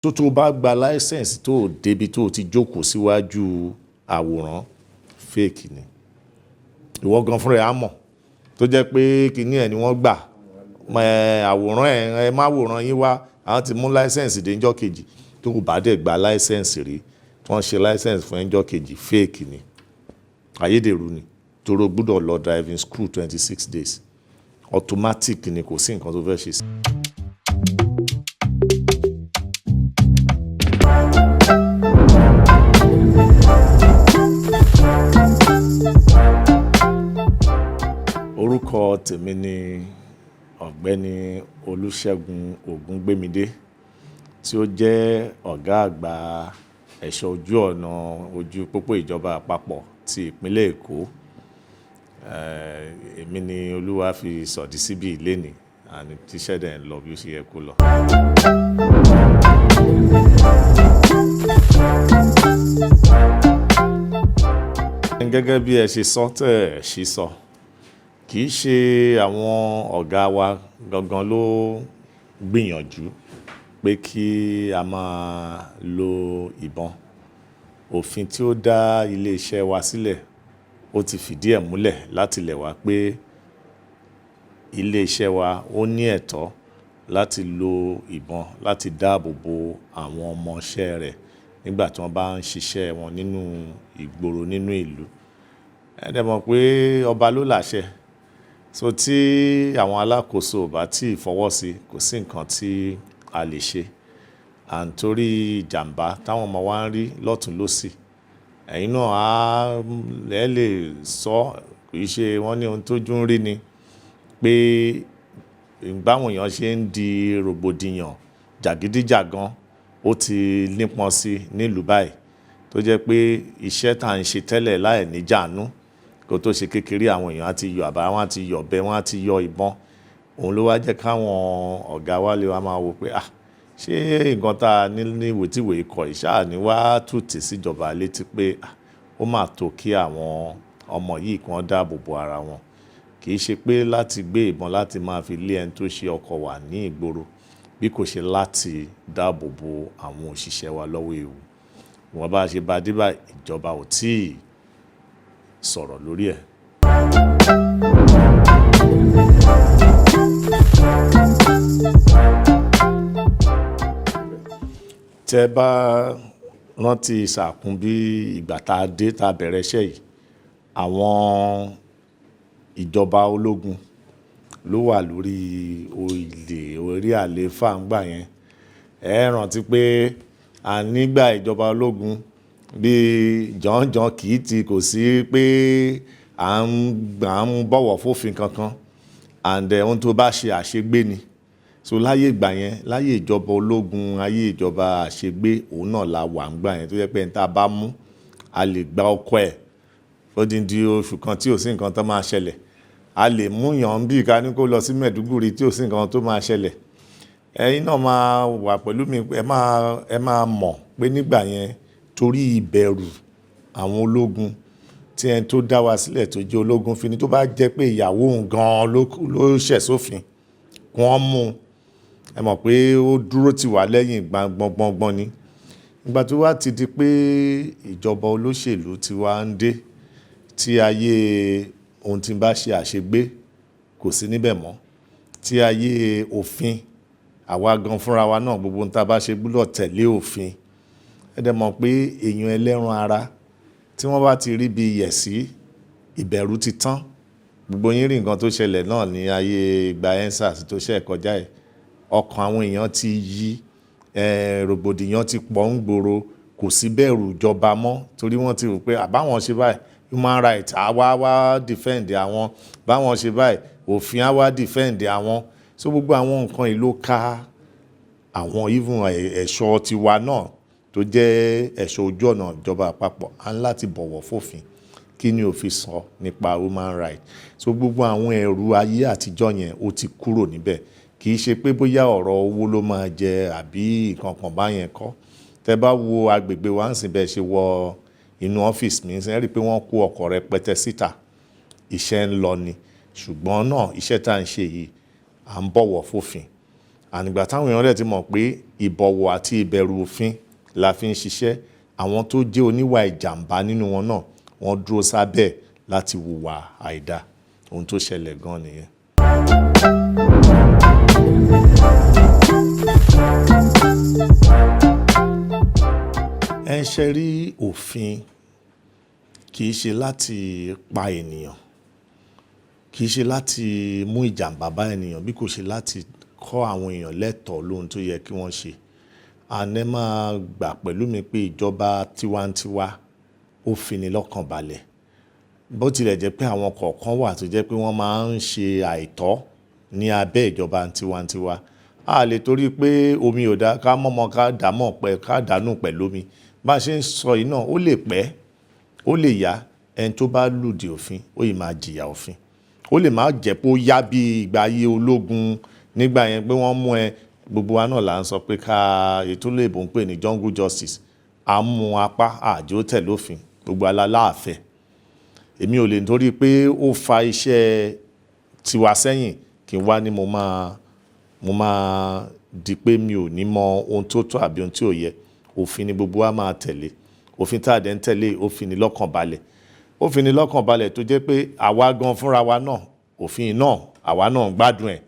tó bá gba license tó débi tó ti jókòó síwájú àwòrán fake ni. Ìwọ gan fúnra ẹ á mọ̀ tó jẹ́ pé kíní ẹ̀ ni wọ́n gbà àwòrán ẹ má wòrán yín wá àwọn ti mú license dé ńjọ́ kejì tó bá dẹ̀ gba license rí wọ́n ṣe license fún ńjọ́ kejì fake ni. Ayederu ni toro gbọ́dọ̀ lọ driving school 26 days automatic ni kò sí nǹkan tó fẹ́ ṣe sí. Orúkọ tèmi ni Ọ̀gbẹ́ni Olúṣẹ́gun Ògúngbémidé tí ó jẹ́ ọ̀gá àgbà ẹ̀ṣọ́ ojú ọ̀nà ojú pópó ìjọba àpapọ̀ ti ìpínlẹ̀ Èkó. Èmi ni Olúwa fi sọ̀dí síbí ìlénì àní tíṣẹ́ dẹ̀ ń lọ bí ó ṣe yẹ kó lọ. Gẹ́gẹ́ bí ẹ ṣe sọ tẹ̀ ṣí sọ kì í ṣe àwọn ọ̀gá wa gangan ló gbìyànjú pé kí a máa lo ìbọn. Òfin tí ó dá ilé-iṣẹ́ wa sílẹ̀ ó ti fìdí ẹ̀ múlẹ̀ láti lẹ̀ wá pé ilé-iṣẹ́ wa ó ní ẹ̀tọ́ láti lo ìbọn láti dáàbò bo àwọn ọmọọṣẹ́ rẹ̀ nígbà tí wọ́n bá ń ṣiṣẹ́ wọn nínú ìgboro nínú ìlú. Ẹ dẹ̀ mọ̀ pé ọba ló láṣẹ. So tí àwọn alákòóso bá tí fọwọ́ sí kò sí nǹkan tí a lè ṣe. À ń torí ìjàmbá táwọn ọmọ wa ń rí lọ́tùn lósì. Ẹ̀yin náà ẹ lè sọ kì í ṣe wọ́n ní ohun tójú ń rí ni pé báwọn èèyàn ṣe ń di rògbòdìyàn jàgídíjàgan ó ti nípọn sí nílùú báyìí tó jẹ́ pé iṣẹ́ tá à ń ṣe tẹ́lẹ̀ láì ní jàánú kó tó ṣe kékeré àwọn èèyàn á ti yọ àbá wọn á ti yọ ọ̀bẹ wọn á ti yọ ìbọn. Òun ló wá jẹ́ káwọn ọ̀gá wa lè wá máa wò pé ṣé nǹkan tá a ní ìwé ikọ̀ ìṣáà ni wá tùtì síjọba létí pé ó mà tó kí àwọn ọmọ yìí kan dáàbò bo ara wọn. Kì í ṣe pé láti gbé ìbọn láti máa fi lé ẹni tó ṣe ọkọ̀ wà ní ìgboro bí kò ṣe láti dáàbò bo àwọn òṣìṣẹ́ wa lọ́wọ́ ewu. Wọ́n bá ṣe bá dé bá ìjọba ò tíì sọ̀rọ̀ lórí ẹ̀. Tẹ́ bá rántí ìsàkún bí ìgbà tá a dé tá a bẹ̀rẹ̀ iṣẹ́ yìí àwọn ìjọba ológun ló wà lórí orí àlééfà ńgbà yẹn. Ẹ rántí pé a nígbà ìjọba ológun bí jọ̀njọ̀n kì í ti kò sí pé à ń bọ̀wọ̀ fófin kankan and ohun tó bá ṣe àṣegbé ni. So láyé ìgbà yẹn láyé ìjọba ológun ayé ìjọba àṣegbé òun náà la wà ńgbà yẹn tó jẹ́ pé tá a bá mú a lè gba ọkọ ẹ̀ fódìdí oṣù kan tí ò sí nǹkan tó máa ṣẹlẹ̀. A lè mú yàn bí ká ní kó lọ sí Mẹ̀dúgùrí tí ò sí nǹkan tó máa ṣẹlẹ̀. Ẹ̀yin náà máa wà pẹ̀lú mi ẹ máa mọ̀ pé nígbà yẹn torí ìbẹ̀rù àwọn ológun tí ẹni tó dá wa sílẹ̀ tó jẹ́ ológun fi ni tó bá jẹ́ pé ìyàwó òun gan-an ló ṣẹ̀ sófin kí wọ́n mú un. Ẹ mọ̀ pé ó dúró tì wá lẹ́yìn gbọ̀ngbọ̀ngbọ̀n ni. Ìgbà tó wá ti di pé ìjọba olóṣèlú ti wá ń dé tí ayé ohun tí ń bá ṣe àṣegbé kò sí níbẹ̀ mọ́. Tí ayé òfin àwa gan fúnra wa náà gbogbo ohun tá a bá ṣe gbọ́dọ̀ tẹ̀lé òfin. Ẹ dẹ̀ mọ̀ pé èèyàn ẹlẹ́ran ara tí wọ́n bá ti rí bí yẹ̀ sí ìbẹ̀rù ti tán. Gbogbo yín rí nǹkan tó ṣẹlẹ̀ náà ní ayé ìgbà EndSARS tó ṣẹ̀ kọjá ẹ̀. Ọkàn àwọn èèyàn ti yí rògbòdìyàn ti pọ̀ ń gbòòrò kò sí bẹ̀rù ìjọba mọ́ torí wọ́n ti rò pé àbáwọn ṣe báyìí human rights àwa wá defend àwọn báwọn ṣe báyìí òfin àwa defend àwọn. So gbogbo àwọn nǹkan yìí ló ká àwọn even ẹ̀ṣọ́ tiwa náà tó jẹ́ ẹ̀ṣọ́ ojú ọ̀nà ìjọba àpapọ̀ à ń láti bọ̀wọ̀ fófin. Kí ni òfin sọ nípa human rights? So gbogbo àwọn ẹ̀rù ayé àtijọ́ yẹn ó ti kúrò níbẹ̀. Kì í ṣe pé bóyá ọ̀rọ̀ owó ló máa jẹ àbí nǹkan kan báyẹn kọ́. Tẹ́ bá wo agbègbè wa ń sìn bẹ́ẹ̀ ṣe wọ inú ọ́fíìsì mi ṣe rí pé wọ́n kó ọkọ̀ rẹpẹtẹ síta. Iṣẹ́ ń lọ ni ṣùgbọ́n náà iṣẹ́ tá à ń ṣe yìí à ń bọ̀wọ̀ fófin. ànígbà táwọn èèyàn rẹ̀ ti mọ̀ pé ìbọ̀wọ̀ àti ìbẹ̀rù òfin la fi ń ṣiṣẹ́, àwọn tó jẹ́ oníwà ìjàmbá nínú wọn náà wọ́n dúró sábẹ́ láti hùwà àìdá. Ohun tó ṣẹlẹ̀ gan nìyẹn. Ẹ ṣe rí òfin kì í ṣe láti pa ènìyàn, kì í ṣe láti mú ìjàmbá bá ènìyàn, bí kò ṣe láti kọ́ àwọn èèyàn lẹ́tọ̀ọ́ lóhun tó yẹ kí wọ́n ṣe. Àní máa gbà pẹ̀lú mi pé ìjọba tiwantiwa ó fini lọ́kàn balẹ̀. Bó tilẹ̀ jẹ́ pé àwọn kọ̀ọ̀kan wà tó jẹ́ pé wọ́n máa ń ṣe àìtọ́ ní abẹ́ ìjọba tiwantiwa. A lè torí pé omi ò dá ká mọ́mọ́ ká dàmọ́ pẹ́ ká dànù pẹ̀lú omi. Bá ṣe ń sọ yìí náà ó lè pẹ́, ó lè yá. Ẹni tó bá lùdì òfin ó yìí máa jìyà òfin. Ó lè má jẹ́ pé ó yá bí ìgbà ayé ológun nígbà yẹn pé wọ́n mú ẹ. Gbogbo wa náà là ń sọ pé ká ètò olóyìnbó ń pè ní jungle justice. À ń mú apá àjò tẹ̀ lófin gbogbo aláàfẹ́. Èmi ò lè nítorí pé ó fa iṣẹ́ tiwa sẹ́yìn kí n wá ní mo máa di pé mi ò ní mọ ohun tó tọ́ àbí ohun tí ò yẹ. Òfin ni gbogbo wa máa tẹ̀lé. Òfin tá a dẹ̀ ń tẹ̀lé òfin ni lọ́kàn balẹ̀. Òfin ni lọ́kàn balẹ̀ tó jẹ́ pé àwa gan fúnra wa náà òfin náà àwa náà ń gbádùn ẹ̀.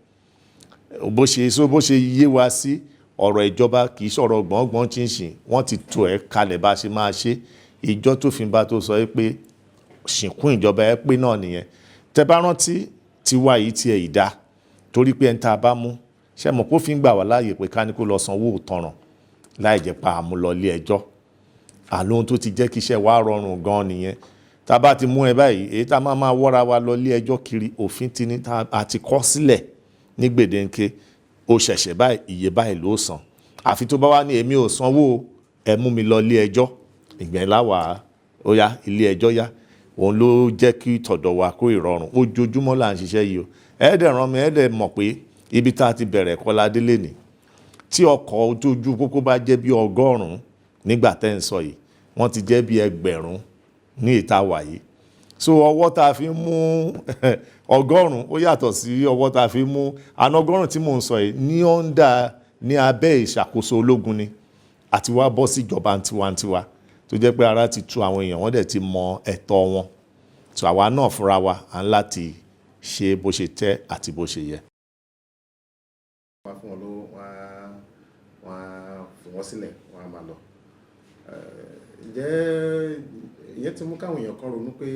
Bó ṣe yé wa sí ọ̀rọ̀ ìjọba kì í sọ̀rọ̀ gbọ̀ngbọ̀n ṣinṣin. Wọ́n ti tò ẹ́ kalẹ̀ bá ṣe máa ṣe. Ìjọ tó fi bá tó sọ pé ṣìnkún ìjọba ẹ pé náà nìyẹn. Tẹ́ bá rántí tiwa yìí ti ẹ̀ ìdá torí pé ẹni tá a bá mú ṣe mọ̀ pé ó fi ń gbà wá láàyè pé ká ní kó lọ sanwó ìtanràn láì jẹ́ pa àmú lọ ilé ẹjọ́. Àlóhun tó ti jẹ́ kí iṣẹ́ wa rọrùn gan nìyẹn. Tá bá ti mú ẹ báyìí èyí tá máa wọ́ra wa lọ ilé ẹjọ́ kiri òfin ti ní àti kọ́ sílẹ̀ ní gbèdéke. Ó ṣẹ̀ṣẹ̀ báyìí iye báyìí ló san. Àfi tó bá wá ní èmi ò sanwó ẹ mú mi lọ ilé ẹjọ́. Ìgbẹ̀yìn láwà ó yá ilé ẹjọ́ yá. Òun ló jẹ́ kí tọ̀dọ̀ wa kó ìrọ̀rùn. Ojoojúmọ́ là ń ṣiṣẹ́ yìí o. Ẹ̀ẹ́dẹ̀ ràn mí ẹ̀ẹ́dẹ̀ mọ̀ pé ibi tá a ti bẹ̀rẹ̀ kọ́ la délé ni. Tí ọkọ̀ ojú pópó bá jẹ́ bí 100 nígbà tẹ́ ń sọ yìí, wọ́n ti jẹ́ bí 1000 ní ìta wà yìí. So ọwọ́ tá a fi mú 100 ó yàtọ̀ sí ọwọ́ tá a fi mú 100 tí mò ń sọ yìí ní abẹ́ ìṣàkóso ológun ni. Àti wá bọ́ sí ìjọba tiwantiwa tó jẹ́ pé ara ti tu àwọn èèyàn wọ́n dẹ̀ ti mọ ẹ̀tọ́ wọn. So àwa náà fúnra wa à ń láti ṣe bó ṣe tẹ́ àti bó ṣe yẹ. Wọ́n fún wọn lówó, wọ́n á fi wọ́n sílẹ̀, wọ́n á máa lọ. Ǹjẹ́ ìyẹn ti mú káwọn èèyàn kan ronú pé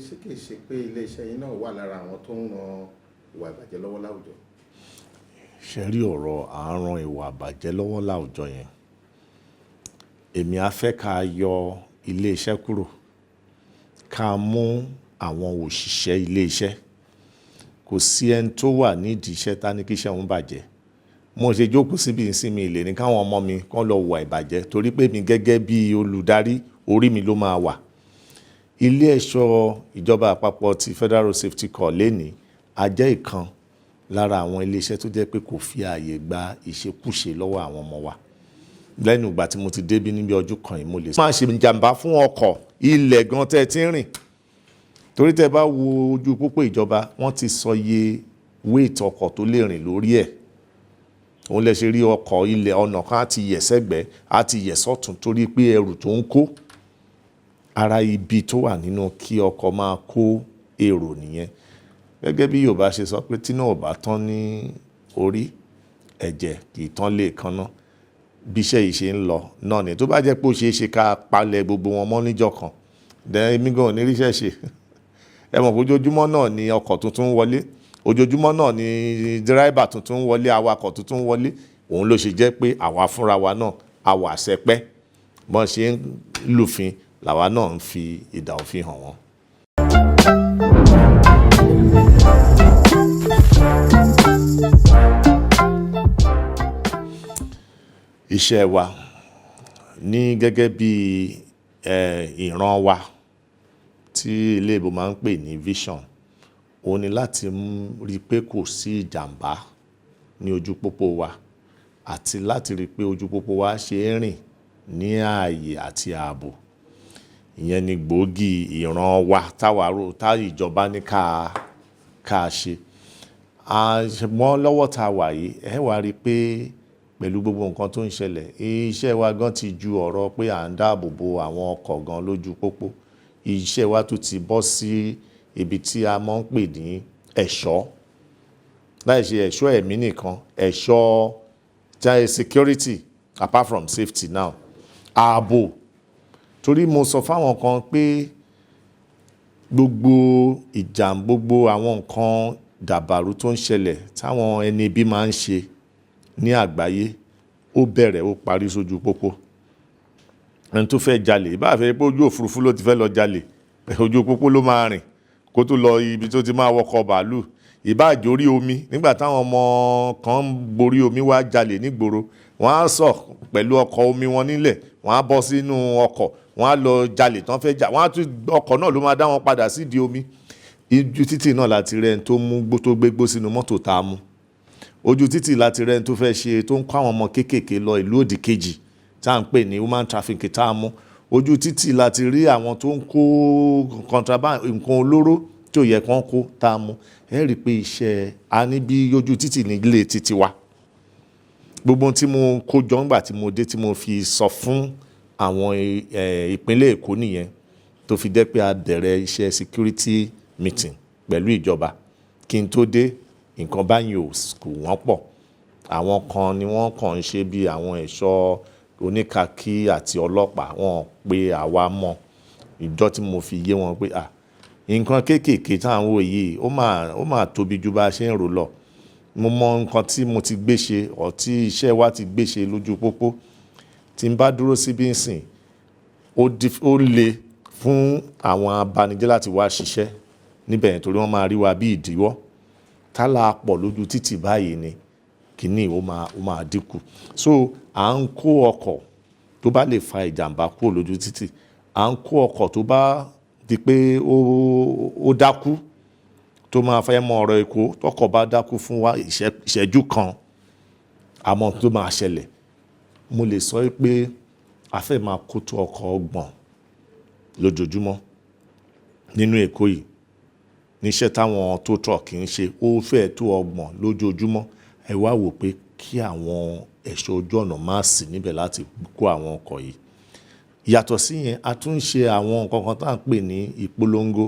ṣé kìí ṣe pé ilé-iṣẹ́ yín náà wà lára àwọn tó ń ran ìwà ìbàjẹ́ lọ́wọ́ láwùjọ? Ṣé rí ọ̀rọ̀ à ń ran ìwà ìbàjẹ́ lọ́wọ́ láwùjọ yẹn? Èmi á fẹ́ ká yọ ilé-iṣẹ́ kúrò, ká mú àwọn òṣìṣẹ́ ilé-iṣẹ́. Kò sí ẹni tó wà nídìí iṣẹ́ tá ní kí iṣẹ́ òun bàjẹ́. Mo ṣe jókòó síbi ìsinmi ilé ní káwọn ọmọ mi kán lọ hùwà ìbàjẹ́ torí pé mi gẹ́gẹ́ bí olùdarí orí mi ló máa wà. Ilé ẹ̀ṣọ́ ìjọba àpapọ̀ ti Federal Road Safety Corps lénìí a jẹ́ ìkan lára àwọn ilé-iṣẹ́ tó jẹ́ pé kò fi ààyè gba ìṣekúṣe lọ́wọ́ àwọn ọmọ wa. Lẹ́nu ìgbà tí mo ti débí níbi ọdún kan yìí mo lè máa ṣe ìjàmbá fún ọkọ̀ ilẹ̀ gan tẹ́ ti ń rìn. Torí tẹ́ bá wo ojú pópó ìjọba wọ́n ti sọ iye weight ọkọ̀ tó lè rìn lórí ẹ̀. Òun lè ṣe rí ọkọ̀ ilẹ̀ ọ̀nà kan àti yẹ̀ sẹ́gbẹ̀ẹ́ àti yẹ̀ sọ́tún torí pé ẹrù tó ń kó. Ara ibi tó wà nínú kí ọkọ̀ máa kó èrò nìyẹn. Gẹ́gẹ́ bí Yorùbá ṣe sọ pé tí náà ò bá tán ní orí ẹ̀jẹ̀ kì í tán lè kanná. Bí iṣẹ́ yìí ṣe ń lọ náà ni tó bá jẹ́ pé ó ṣeé ṣe ká palẹ̀ gbogbo wọn mọ́ níjọ́ kan. Èmi gan ò ní ríṣẹ́ ṣe. Ẹ mọ̀ pé ojoojúmọ́ náà ni ọkọ̀ tuntun wọlé. Ojoojúmọ́ náà ni dírẹ́bà tuntun wọlé, awakọ̀ tuntun wọlé. Òun ló ṣe jẹ́ pé àwa fúnra wa náà àwa sẹpẹ́. Bọ́n ṣe ń lùfin làwa náà ń fi ìdà òfin hàn wọ́n. Iṣẹ́ wa ní gẹ́gẹ́ bí ìran wa tí ilé ìbò máa ń pè ní vision, òun ni láti rí pé kò sí ìjàmbá ní ojú pópó wa àti láti rí pé ojú pópó wa ṣe é rìn ní ààyè àti ààbò. Ìyẹn ni gbòógì ìran wa tá ìjọba ní ká ṣe. Ṣùgbọ́n lọ́wọ́ tá wà yìí ẹ wá rí pé pẹ̀lú gbogbo nǹkan tó ń ṣẹlẹ̀ iṣẹ́ wa gan ti ju ọ̀rọ̀ pé à ń dáàbò bo àwọn ọkọ̀ gan lójú pópó. Iṣẹ́ wa tún ti bọ́ sí ibi tí a máa ń pè ní ẹ̀ṣọ́, láì ṣe ẹ̀ṣọ́ ẹ̀mí nìkan, ẹ̀ṣọ́ security apart from safety now, ààbò. Torí mo sọ fáwọn kan pé gbogbo gbogbo àwọn nǹkan dàbàrú tó ń ṣẹlẹ̀ táwọn ẹni ibi máa ń ṣe ní àgbáyé ó bẹ̀rẹ̀ ó parí sójú pópó. Ẹni tó fẹ́ jalè bá fẹ́ pé ojú òfurufú ló ti fẹ́ lọ jalè, ojú pópó ló máa rìn kó tó lọ ibi tó ti máa wọkọ̀ bàálù. Ìbáàjò orí omi nígbà táwọn ọmọ kan borí omi wá jalè nígboro, wọ́n á sọ̀ pẹ̀lú ọkọ̀ omi wọn nílẹ̀, wọ́n á bọ́ sínú ọkọ̀, wọ́n á lọ jalè tán fẹ́ jà, wọ́n á tún ọkọ̀ náà ló máa dá wọn padà sídìí omi. Ojú títì náà láti rẹ́ ẹni tó mú tó gbégbó sínú mọ́tò tá a mú. Ojú títì láti rẹ́ ẹni tó fẹ́ ṣe tó ń kó àwọn ọmọ kéékèèké lọ ìlú òdì kejì tá à ń pè ní human trafficking tá a mú. Ojú títì láti rí àwọn tó ń kó contraband nǹkan olóró tí ò yẹ kán kó tá a mú. Ẹ rí i pé iṣẹ́ a ní bí ojú títì ní ilé títì wa. Gbogbo tí mo kó jọ ńgbà tí mo dé tí mo fi sọ fún àwọn ìpínlẹ̀ Èkó nìyẹn tó fi jẹ́ pé a bẹ̀rẹ̀ iṣẹ́ security meeting pẹ̀lú ìjọba. Kí n tó dé nǹkan báyìí ò wọ́n pọ̀. Àwọn kan ni wọ́n kàn ń ṣe bí àwọn ẹ̀ṣọ́ oníkakí àti ọlọ́pàá, wọ́n pe àwa mọ̀ ìjọ tí mo fi yé wọn pé nǹkan kéékèèké tá à ń wò yìí ó máa tóbi ju bá a ṣe ń rò lọ. Mo mọ nǹkan tí mo ti gbé ṣe ọ̀ tí iṣẹ́ wa ti gbé ṣe lójú pópó. Tí n bá dúró síbí nsìn ó le fún àwọn abanijẹ́ láti wá ṣiṣẹ́ níbẹ̀ yẹn torí wọ́n máa rí wa bí ìdíwọ́. Tálà pọ̀ lójú títì báyìí ni kìíní ó máa dínkù. So à ń kó ọkọ̀ tó bá lè fa ìjàmbá kúrò lójú títì, à ń kó ọkọ̀ tó bá di pé ó dákú tó máa fẹ́ mọ ọ̀rọ̀ Èkó tọkọ̀ bá dákú fún wa ìṣẹ́jú kan àmọ́ tó máa ṣẹlẹ̀. Mo lè sọ pé a fẹ́ máa kó tó ọkọ̀ 30 lójoojúmọ́ nínú Èkó yìí. Níṣẹ́ táwọn tó truck ń ṣe ó fẹ́ tó 30 lójoojúmọ́. Ẹ wá wò pé kí àwọn ẹ̀ṣọ́ ojú ọ̀nà má sì níbẹ̀ láti kó àwọn ọkọ̀ yìí. Yàtọ̀ sí yẹn a tún ń ṣe àwọn nǹkan kan tá à ń pè ní ìpolongo.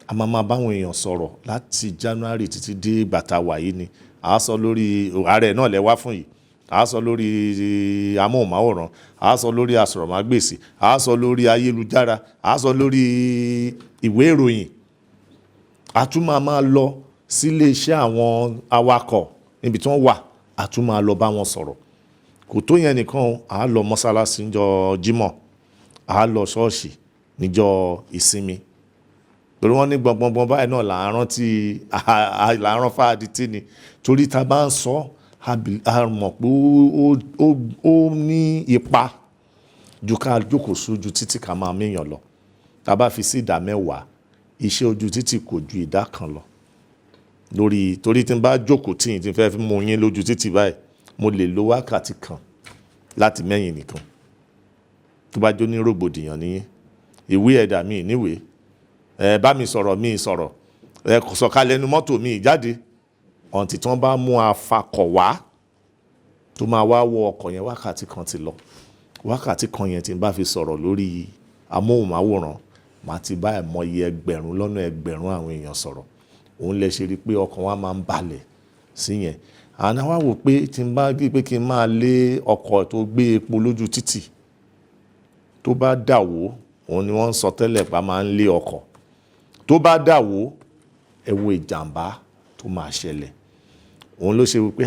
A máa báwọn èèyàn sọ̀rọ̀ láti January títí dé ìgbà tá a wà yìí ni. A sọ lórí ààrẹ náà lẹ wá fún yìí. A sọ lórí amóhùnmáwòrán, a sọ lórí asọ̀rọ̀mágbèsì, a sọ lórí ayélujára, a sọ lórí ìwé ìròyìn. A tún máa lọ sílé iṣẹ́ àwọn awakọ̀ níbi tí wọ́n wà, a tún máa lọ bá wọn sọ̀rọ̀. Kò tó yẹn nìkan, a lọ mọ́sálásí níjọ́ Jímọ̀, a lọ ṣọ́ọ̀ṣì níjọ́ ìsinmi. Torí wọ́n ní gbọ̀ngbọ̀ngbọ̀n báyìí náà là ń rán fáadì tí ni. Torí tá bá ń sọ a mọ̀ pé ó ní ipa ju ká jókòó sójú títì ká máa méyàn lọ. Tá bá fi sí 10%, iṣẹ́ ojú títì kò ju 1% lọ. Torí tí n bá jókòó tí n ti fẹ́ fi mú yín lójú títì báyìí, mo lè lo wákàtí kan láti mẹ́yìn nìkan. Tó bá jó ní rògbòdìyàn ní ìwé ẹ̀dà mi níwèé, bá mi sọ̀rọ̀ mi sọ̀rọ̀, sọ̀kalẹ̀ ẹnu mọ́tò mi jáde. Ọ̀ǹtì tí wọ́n bá mú afakọ̀ wá tó máa wá wọ ọkọ̀ yẹn wákàtí kan ti lọ. Wákàtí kan yẹn tí n bá fi sọ̀rọ̀ lórí amóhùnmáwòrán, màá ti bá ẹ̀mọye ẹgbẹ̀rún lọ́nà ẹgbẹ̀rún àwọn èèyàn sọ̀rọ̀. Òun lè ṣe rí pé ọkàn wa máa ń balẹ̀ sí yẹn. Àná wá wò pé tí n bá gbé pé kí n máa lé ọkọ̀ tó gbé epo lójú títì tó bá dàwó, òun ni wọ́n ń sọ tẹ́lẹ̀ pé a máa ń lé ọkọ̀. Tó bá dàwó, ẹ wo ìjàmbá tó máa ṣẹlẹ̀. Òun ló ṣe wípé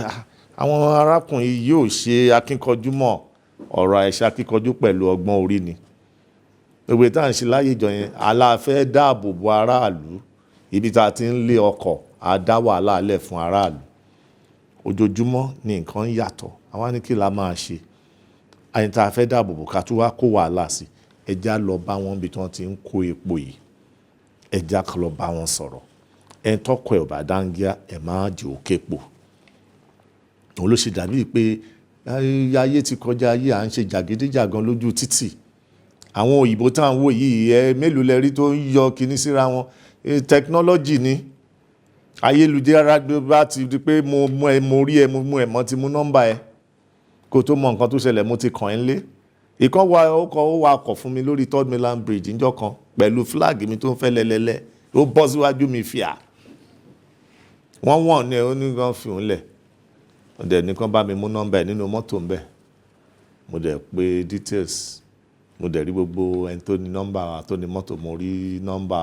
àwọn arákùnrin yìí yóò ṣe akíkanjú mọ́ ọ̀rọ̀ àìṣe akíkanjú pẹ̀lú ọgbọ́n orí ni. Gbogbo tá à ń ṣe láyé ìjọ yẹn, aláfẹ́ dáàbò bo aráàlú. Ibi tá a ti ń lé ọkọ̀, a dá wàhálà lẹ̀ fún aráàlú. Ojoojúmọ́ ni nǹkan yàtọ̀. Àwa ní kí la máa ṣe. Àyìn tá a fẹ́ dáàbò bò ká tún wá kó wàhálà sí. Ẹ já lọ bá wọn bí tí wọ́n ti ń kó epo yìí. Ẹ já lọ bá wọn sọ̀rọ̀. Ẹ tọ́kọ̀ ẹ̀ ọ̀bà dáńgíá, ẹ máa jẹ́ òkè pò. Òun ló ṣe dàbí pé ayé ti kọjá ayé à ń ṣe jàgídíjàgan lójú títì. Àwọn òyìnbó tá à ń wò yìí mélòó lẹ rí tó ń yọ kíní síra wọn. Technology ni. ayélujára bá ti di pé mo rí ẹ mo ti mú nọ́mbà ẹ kó tó mọ nǹkan tó ṣẹlẹ̀ mo ti kàn ẹ́ lé. Ìkan ó wa ọkọ̀ fún mi lórí 3rd Mainland Bridge níjọ́ kan pẹ̀lú flag mi tó ń fẹ́ lẹ́lẹ́lẹ́ ó bọ́ síwájú mi fìyà. Wọ́n ní ẹ ó ní kan fi òun lẹ̀. Ọ̀dẹ̀ nìkan bá mi mú nọ́mbà ẹ̀ nínú mọ́tò ń bẹ̀. Mo dẹ̀ pé details. Mo dẹ̀ rí gbogbo ẹni tó ní nọ́mbà tó ní mọ́tò, mo rí nọ́mbà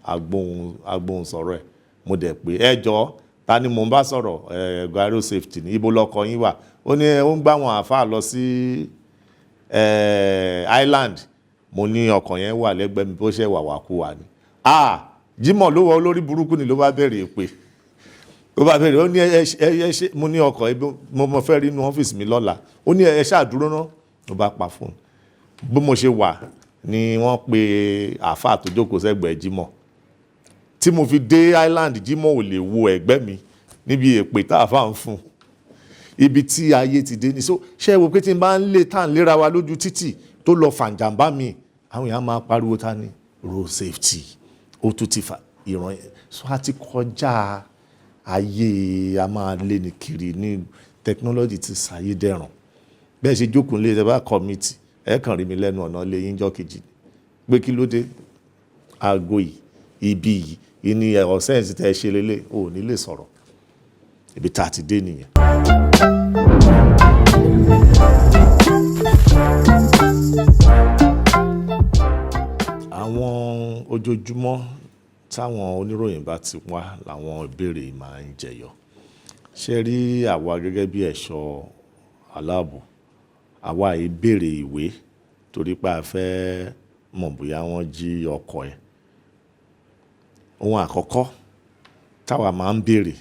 agbóhùn sọ̀rọ̀ ẹ̀. Mo dẹ̀ pé ẹ jọ̀ọ́ ta ni mò ń bá sọ̀rọ̀ Garo safety ní ibo lọkọ̀ yín wà. Ó ní ó ń gbá wọn àfáà lọ sí Island. Mo ní ọkọ̀ yẹn wà lẹ́gbẹ̀ẹ́ mi bó ṣe wàwàkúwà ni. Jímọ̀ ló wọ olórí burúkú ni ló bá bẹ̀rẹ̀ èpè. Ó bá bẹ̀rẹ̀ ó ní ẹ mo ní ọkọ̀ mo fẹ́ rí inú ọ́fíìsì mi lọ́la. Ó ní ẹ ṣáà dúró ná. Ó bá pa fóònù. Bó mo ṣe wà ni wọ́n pe àfáà tó jókòó sẹ́gbẹ̀ẹ́ Jímọ̀. Tí mo fi dé Island Jímọ̀ ò lè wo ẹ̀gbẹ́ mi níbi èpè tá àfáà ń fún. Ibi tí ayé ti dé ni. So ṣé ẹ wo pé tí n bá ń lé tá ń léra wa lójú títì tó lọ fàǹjàmbá mi àwọn èèyàn máa pariwo ta ni road safety ó tún ti fa ìran yẹn. So a ti kọjá ayé a máa lé ní kiri ní technology ti ṣàyé dẹ̀rùn. Bẹ́ẹ̀ ṣe jókòó lé ẹ bá kọ́mìtì ẹ kàn rí mi lẹ́nu ọ̀nà lé yín jọ́ kejì pé kí ló dé aago yìí ibi yìí ní ọ̀sẹ̀ ẹ̀ tẹ́ ṣe lélẹ̀ ò ní lè sọ̀rọ̀. Ibi tá a ti dé nìyẹn. Àwọn ojoojúmọ́ táwọn oníròyìn bá ti wá làwọn ìbéèrè máa ń jẹyọ. Ṣé rí àwa gẹ́gẹ́ bí ẹ̀ṣọ́ aláàbò àwa yìí béèrè ìwé torí pé a fẹ́ mọ̀ bóyá wọ́n jí ọkọ̀ ẹ̀. Ohun àkọ́kọ́ táwa máa ń béèrè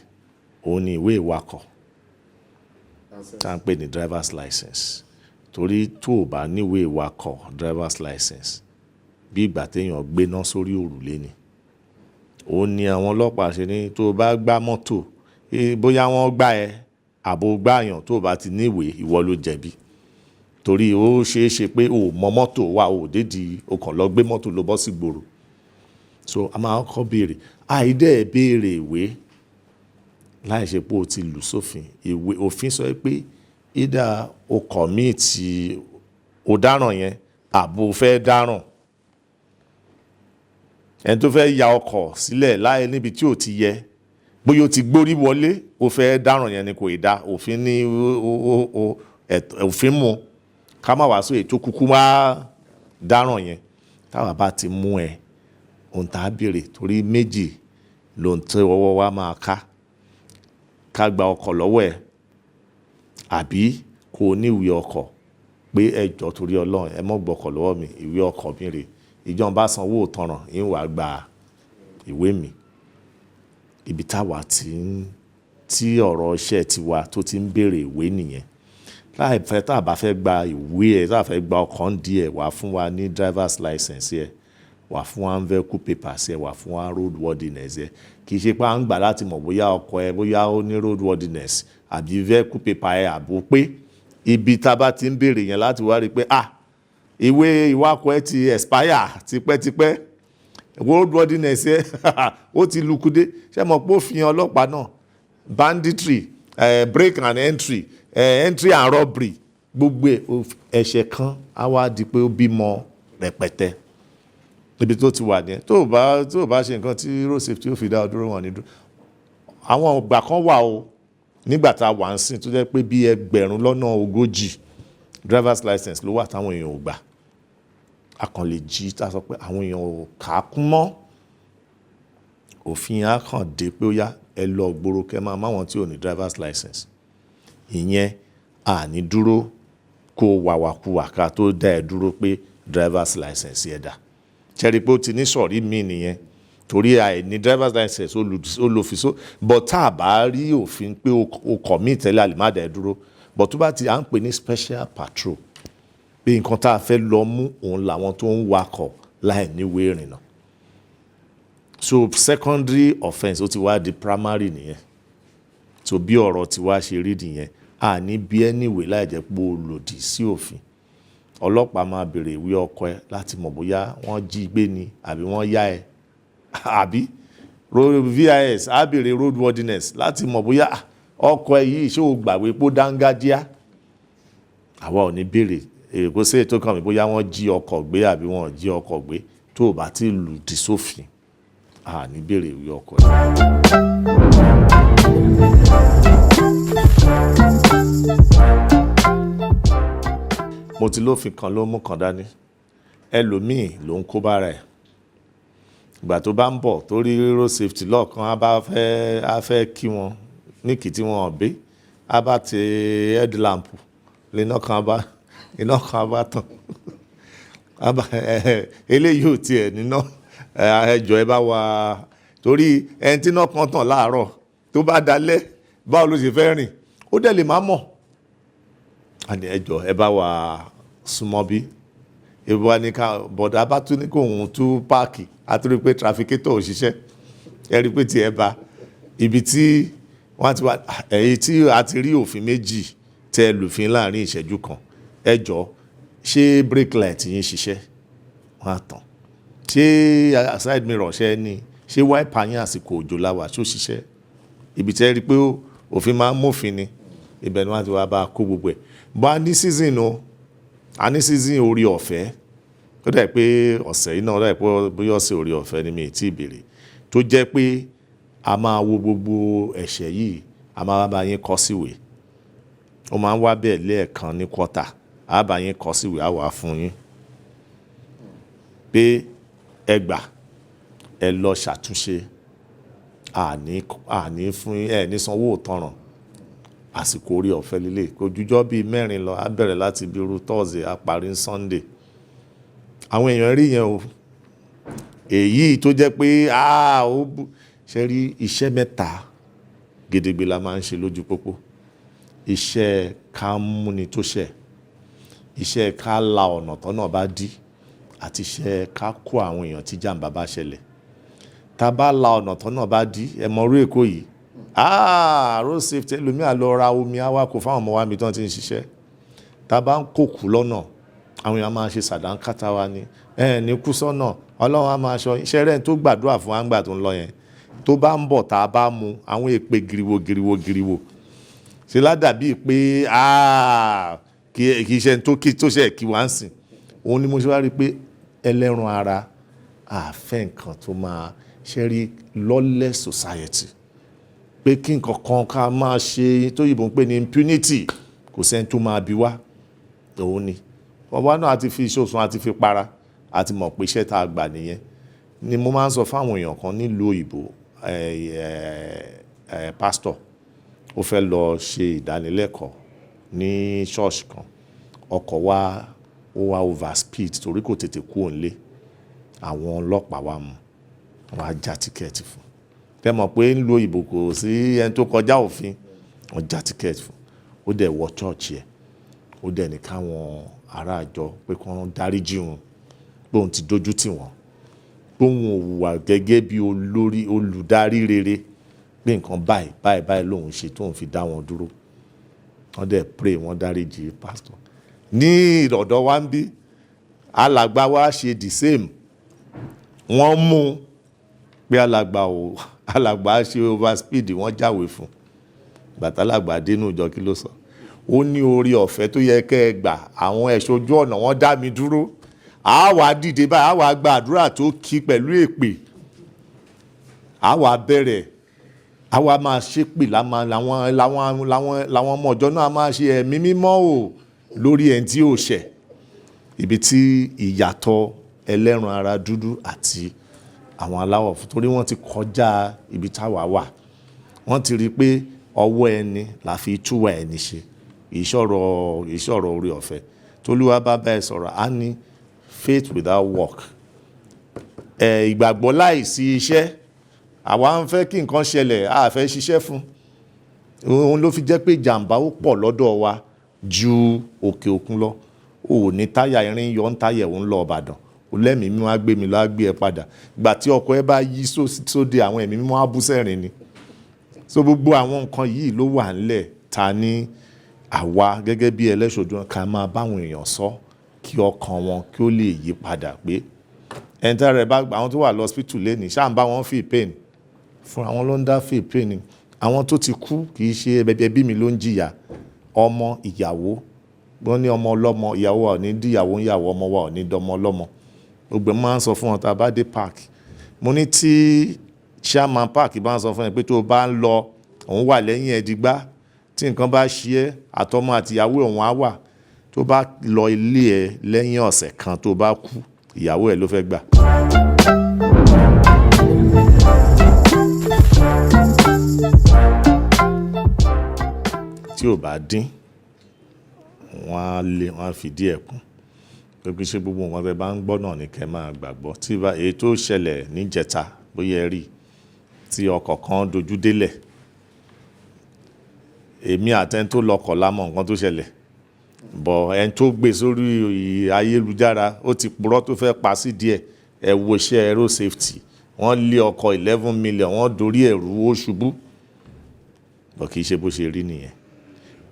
òun ni ìwé ìwakọ̀ tá à ń pè ní driver's license. Torí tó o bá níwèé ìwakọ̀ driver's license bí ìgbà téèyàn gbéná sórí òrùlé ni. Ó ní àwọn ọlọ́pàá ṣe ní tó o bá gbá mọ́tò bóyá wọ́n gbá ẹ àbò gbáàyàn tó o bá ti níwèé ìwọ ló jẹ̀bi. Torí ó ṣeé ṣe pé o mọ mọ́tò wà o dédìí o kàn lọ gbé mọ́tò lọ bọ́ sí gbòòrò. So a máa kọ́ béèrè àìdẹ́ béèrè ìwé láì ṣe pé o ti lù sófin. Ìwé òfin sọ pé either o commit ọ̀daràn yẹn àbò fẹ́ dáràn. Ẹni tó fẹ́ ya ọkọ̀ sílẹ̀ láì níbi tí ò ti yẹ bóyá o ti gbórí wọlé o fẹ́ dáràn yẹn ni kò ì dá òfin ní òfin mú ká má wàá sọ ètò kúkú má dáràn yẹn. Táwa bá ti mú ẹ ohun tá a béèrè torí méjì ló ń tẹ ọwọ́ wa máa ká gba ọkọ̀ lọ́wọ́ ẹ̀ àbí kò ní ìwé ọkọ̀ pé ẹ jọ̀ọ́ torí Ọlọ́run ẹ mọ́ gbọ́kọ̀ lọ́wọ́ mi ìwé ọkọ̀ mi rè ìjọba sanwó òtanràn ń wá gba ìwé mi. Ibi táwa tí ọ̀rọ̀ iṣẹ́ tiwa tó ti ń béèrè ìwé nìyẹn. Láì fẹ́ tá a bá fẹ́ gba ìwé ẹ̀ tá a fẹ́ gba ọkọ̀ ń di ẹ̀ wá fún wa ní driver's license ẹ̀ wà fún wa vehicle papers ẹ̀ wà fún wa road worthiness ẹ̀. Kì í ṣe pé à ń gbà láti mọ̀ bóyá ọkọ̀ ẹ̀ bóyá ó ní road worthiness àbí vehicle paper ẹ̀ àbò pé ibi tá a bá ti ń béèrè yẹn láti wá rí pé ìwé ìwakọ̀ ẹ̀ ti expire tipẹ́tipẹ́ road worthiness ẹ̀ ó ti lukude. Ṣé mọ̀ pé òfin ọlọ́pàá náà banditry break and entry entry and robbery gbogbo ẹ̀ṣẹ̀ kan á wá di pé ó bímọ rẹpẹtẹ níbi tó ti wà ní. tó o bá ṣe nǹkan tí road safety ó fi dá ọ dúró wọn ní dúró. Àwọn ọgbà kan wà o nígbà tá a wà ń sìn tó jẹ́ pé bí 1,40,000 driver's license ló wà táwọn èèyàn ò gbà. A kàn lè jí tá a sọ pé àwọn èèyàn ò kà á kún mọ́. Òfin á kàn dé pé ó yá ẹ lọ gbòòrò kẹ́ máa máwọn tí ò ní driver's license. Ìyẹn àní dúró kó wàwàkuwà ká tó dá ẹ dúró pé driver's license ẹ dà. Ṣẹ́rí pé ó ti ní sọ̀rí mi nìyẹn torí àìní driver's license ó lò fi so but tá a bá rí òfin pé o commit tẹ́lẹ̀ àlèmádà ẹ dúró but tó bá ti à ń pè ní special patrol pé nǹkan tá a fẹ́ lọ mú òun làwọn tó ń wakọ̀ láì níwèé ìrìnnà. So secondary offence ó ti wá di primary nìyẹn. So bí ọ̀rọ̀ ti wá ṣe rí nìyẹn a ní bí anyway láì jẹ́ pé o lòdì sí òfin. Ọlọ́pàá máa béèrè ìwé ọkọ̀ ẹ láti mọ̀ bóyá wọ́n jí gbé ni àbí wọ́n yá ẹ àbí VIS á béèrè roadworthiness láti mọ̀ bóyá ọkọ̀ ẹ yìí ṣé o gbàgbé pó dángájíá. Àwa ò ní béèrè kò sí ètò kan mi bóyá wọ́n jí ọkọ̀ gbé àbí wọ́n jí ọkọ̀ gbé tó o bá ti lòdì sófin a ní béèrè ìwé ọkọ̀ yìí. Mo ti lófin kan ló mú kan dání ẹlòmíì ló ń kó bára ẹ̀ ìgbà tó bá ń bọ̀ torí road safety law kan á fẹ́ kí wọn ní kì tí wọn ọ̀bẹ á bá ti headlamp iná kan bá tàn eléyìí ò tiẹ̀ níná ẹjọ́ ẹ bá wa torí ẹni tí náà kan tàn láàárọ̀ tó bá dalẹ̀ báwo ló ṣe fẹ́ rìn ó dẹ̀ lè má mọ̀ àní ẹjọ́ ẹ bá wa súnmọ́ bí ebi wa ní ká bọ̀dá bá tún ní kó òun tú páàkì àtúrí pé trafficator ò ṣiṣẹ́ ẹ rí pé tiẹ̀ bá ibi tí wọ́n ti wá èyí tí a ti rí òfin méjì tẹ lùfín láàrin ìṣẹ́jú kan ẹjọ́ ṣé brake light yín ṣiṣẹ́ wọ́n á tàn ṣé side mirror ṣe ní ṣé wiper yín àsìkò òjò láwà ṣó ṣiṣẹ́ ibi tẹ́ rí pé òfin máa ń mófin ni ibẹ̀ ni wọ́n ti wá bá kó gbogbo ẹ̀ bọ́ a ní season o a ní season orí ọ̀fẹ́ ó dẹ̀ pé ọ̀sẹ̀ yìí náà ó dẹ̀ pé bóyá ọ̀sẹ̀ orí ọ̀fẹ́ ni mi ì tí ì béèrè tó jẹ́ pé a máa wo gbogbo ẹ̀ṣẹ̀ yìí a máa bá yín kọ síwèé ó máa ń wá bẹ́ẹ̀ lẹ́ẹ̀kan ní kọ́tà a bá yín kọ síwèé a wà fún yín pé ẹ gbà ẹ lọ ṣàtúnṣe àní fún ẹ ní sanwó òtanràn àsìkò orí ọ̀fẹ́ lílé kò jújọ́ bíi 4 lọ á bẹ̀rẹ̀ láti bí irú Thursday á parí Sunday àwọn èèyàn rí yẹn o èyí tó jẹ́ pé ṣe rí iṣẹ́ 3 gedegbe la máa ń ṣe lójú pópó iṣẹ́ ká múni tó ṣẹ̀ iṣẹ́ ká la ọ̀nà tọ́nà bá dí àti iṣẹ́ ká kó àwọn èèyàn tí jàǹbá bá ṣẹlẹ̀ tá bá la ọ̀nà tọ́nà bá dí ẹ mọ orú Èkó yìí road safety ẹlòmíà lọ ra omi awakọ̀ fáwọn ọmọ wa mi tán ti ń ṣiṣẹ́ tá bá ń kòkú lọ́nà àwọn èèyàn máa ṣe sàdánkátà wa ni ní kú sọ́nà Ọlọ́run á máa ṣọ́ iṣẹ́ rẹ̀ tó gbàdúrà fún àgbà tó ń lọ yẹn tó bá ń bọ̀ tá a bá mu àwọn èpè giriwo ṣe ládàbí pé kì í ṣe tó ṣe kí wá ń sìn òun ni mo ṣe wá rí pé ẹlẹ́ran ara àfẹ́ nǹkan tó máa ṣe rí lawless society pé kí nǹkan kan ká máa ṣe tó yìnbọn pé ní impunity kò sẹ́ni tó máa bí wá òun ni ọba náà àti fi ìṣòsùn àti fi para àti mọ̀ pé iṣẹ́ tá a gbà nìyẹn ni mo máa ń sọ fáwọn èèyàn kan nílùú òyìnbó pastor ó fẹ́ lọ ṣe ìdánilẹ́kọ̀ọ́ ní ṣọ́ọ̀ṣì kan ọkọ̀ wa ó wá over speed torí kò tètè kú òǹlé àwọn ọlọ́pàá wa mú wọn á já tíkẹ́ẹ̀tì fún tẹ́ mọ̀ pé ń lo ìbò kò sí ẹni tó kọjá òfin wọn já tíkẹ́ẹ̀tì fún ó dẹ̀ wọ chọ́ọ̀chì ẹ̀ ó dẹ̀ ní káwọn ará àjọ pé kí wọ́n dáríjì wọn pé òun ti dójú tì wọ́n pé òun ò wà gẹ́gẹ́ bí olùdarí rere pé nǹkan báyìí lòun ṣe tóun fi dá wọn dúró wọ́n dẹ̀ pray wọ́n dáríjì pastor ní ìrọ̀dọ̀ wa ń bí alàgbà wa ṣe the same wọ́n mú pé alàgbà ṣe over speed wọ́n jáwèé fún gbàtàlàgbà dénú ìjọ kí ló sọ ó ní orí ọ̀fẹ́ tó yẹ kẹ́ ẹ gbà àwọn ẹ̀ṣọ́ ojú ọ̀nà wọ́n dá mi dúró àwa dìde báyìí àwa gba àdúrà tó kí pẹ̀lú èpè àwa bẹ̀rẹ̀ àwa máa ṣépè làwọn ọmọ ọjọ́ náà máa ṣe ẹ̀mí mímọ́ o lórí ẹni tí ò ṣẹ̀ ibi tí ìyàtọ̀ ẹlẹ́ran ara dúdú àti àwọn aláwọ̀ fún torí wọ́n ti kọjá ibi táwa wà wọ́n ti rí i pé ọwọ́ ẹni la fi túwà ẹni ṣe ìṣọ̀rọ̀ orí ọ̀fẹ́ tolúwa bá bá ẹ sọ̀rọ̀ á ní faith without work ìgbàgbọ́ láìsí iṣẹ́ àwa ń fẹ́ kí nǹkan ṣẹlẹ̀ a fẹ́ ṣiṣẹ́ fún òun ló fi jẹ́ pé jàǹbá ó pọ̀ lọ́dọ̀ wa ju òkè òkun lọ ò ní táyà irin yọ ń táyà òun lọ Ìbàdàn lẹ́mìí mímọ́ á gbé mi lọ á gbé ẹ padà ìgbà tí ọkọ̀ ẹ bá yí sóde àwọn ẹ̀mí mímọ́ á bú sẹ́rìn ni so gbogbo àwọn nǹkan yìí ló wà ńlẹ̀ ta ní àwa gẹ́gẹ́ bí ẹlẹ́ṣojú ká máa báwọn èèyàn sọ kí ọkàn wọn kí ó lè yí padà pé ẹ̀ńtẹ́ rẹ̀ bá àwọn tó wà lọ́sítù lẹ́nìí ṣáà ń bá wọn fi pain fún àwọn ló ń dá fee pay ni. Àwọn tó ti kú kì í ṣe ẹbí mi ló ń jìyà. Ọmọ ìyàwó wọ́n ní ọmọ ọlọ́mọ ìyàwó wa ò ní díyàwó ń yàwó ọmọ wa ò ní dọmọ ọlọ́mọ. Gbogbo máa ń sọ fún wọn tá a bá dé park. Mo ní tí chairman park bá ń sọ fún ẹ pé tó bá ń lọ òun wà lẹ́yìn ẹ̀dígbá tí nǹkan bá ṣe ẹ́ àtọmọ àtìyàwó òun á wà. Tó bá lọ ilé ẹ lẹ́yìn ọ̀sẹ̀ kan tó bá kú ìyàwó ẹ ló fẹ́ gbà. Tí ò bá dín wọ́n á fìdí ẹ̀ kún. Pé ṣé gbogbo nǹkan tẹ́ bá ń gbọ́ náà ni kẹ́ máa gbàgbọ́. Tí èyí tó ṣẹlẹ̀ níjẹta bóyá ẹ rí tí ọkọ̀ kan dojú délẹ̀. Èmi àtẹni tó lọkọ̀ la mọ̀ nǹkan tó ṣẹlẹ̀. Bọ̀ ẹni tó gbé sórí ayélujára ó ti purọ́ tó fẹ́ pa sí díẹ̀. Ẹ wo iṣẹ́ road safety. Wọ́n lé ọkọ̀ 11 million wọ́n dorí ẹ̀rú ó ṣubú. Bọ̀ kì í ṣe bó ṣe rí nìyẹn.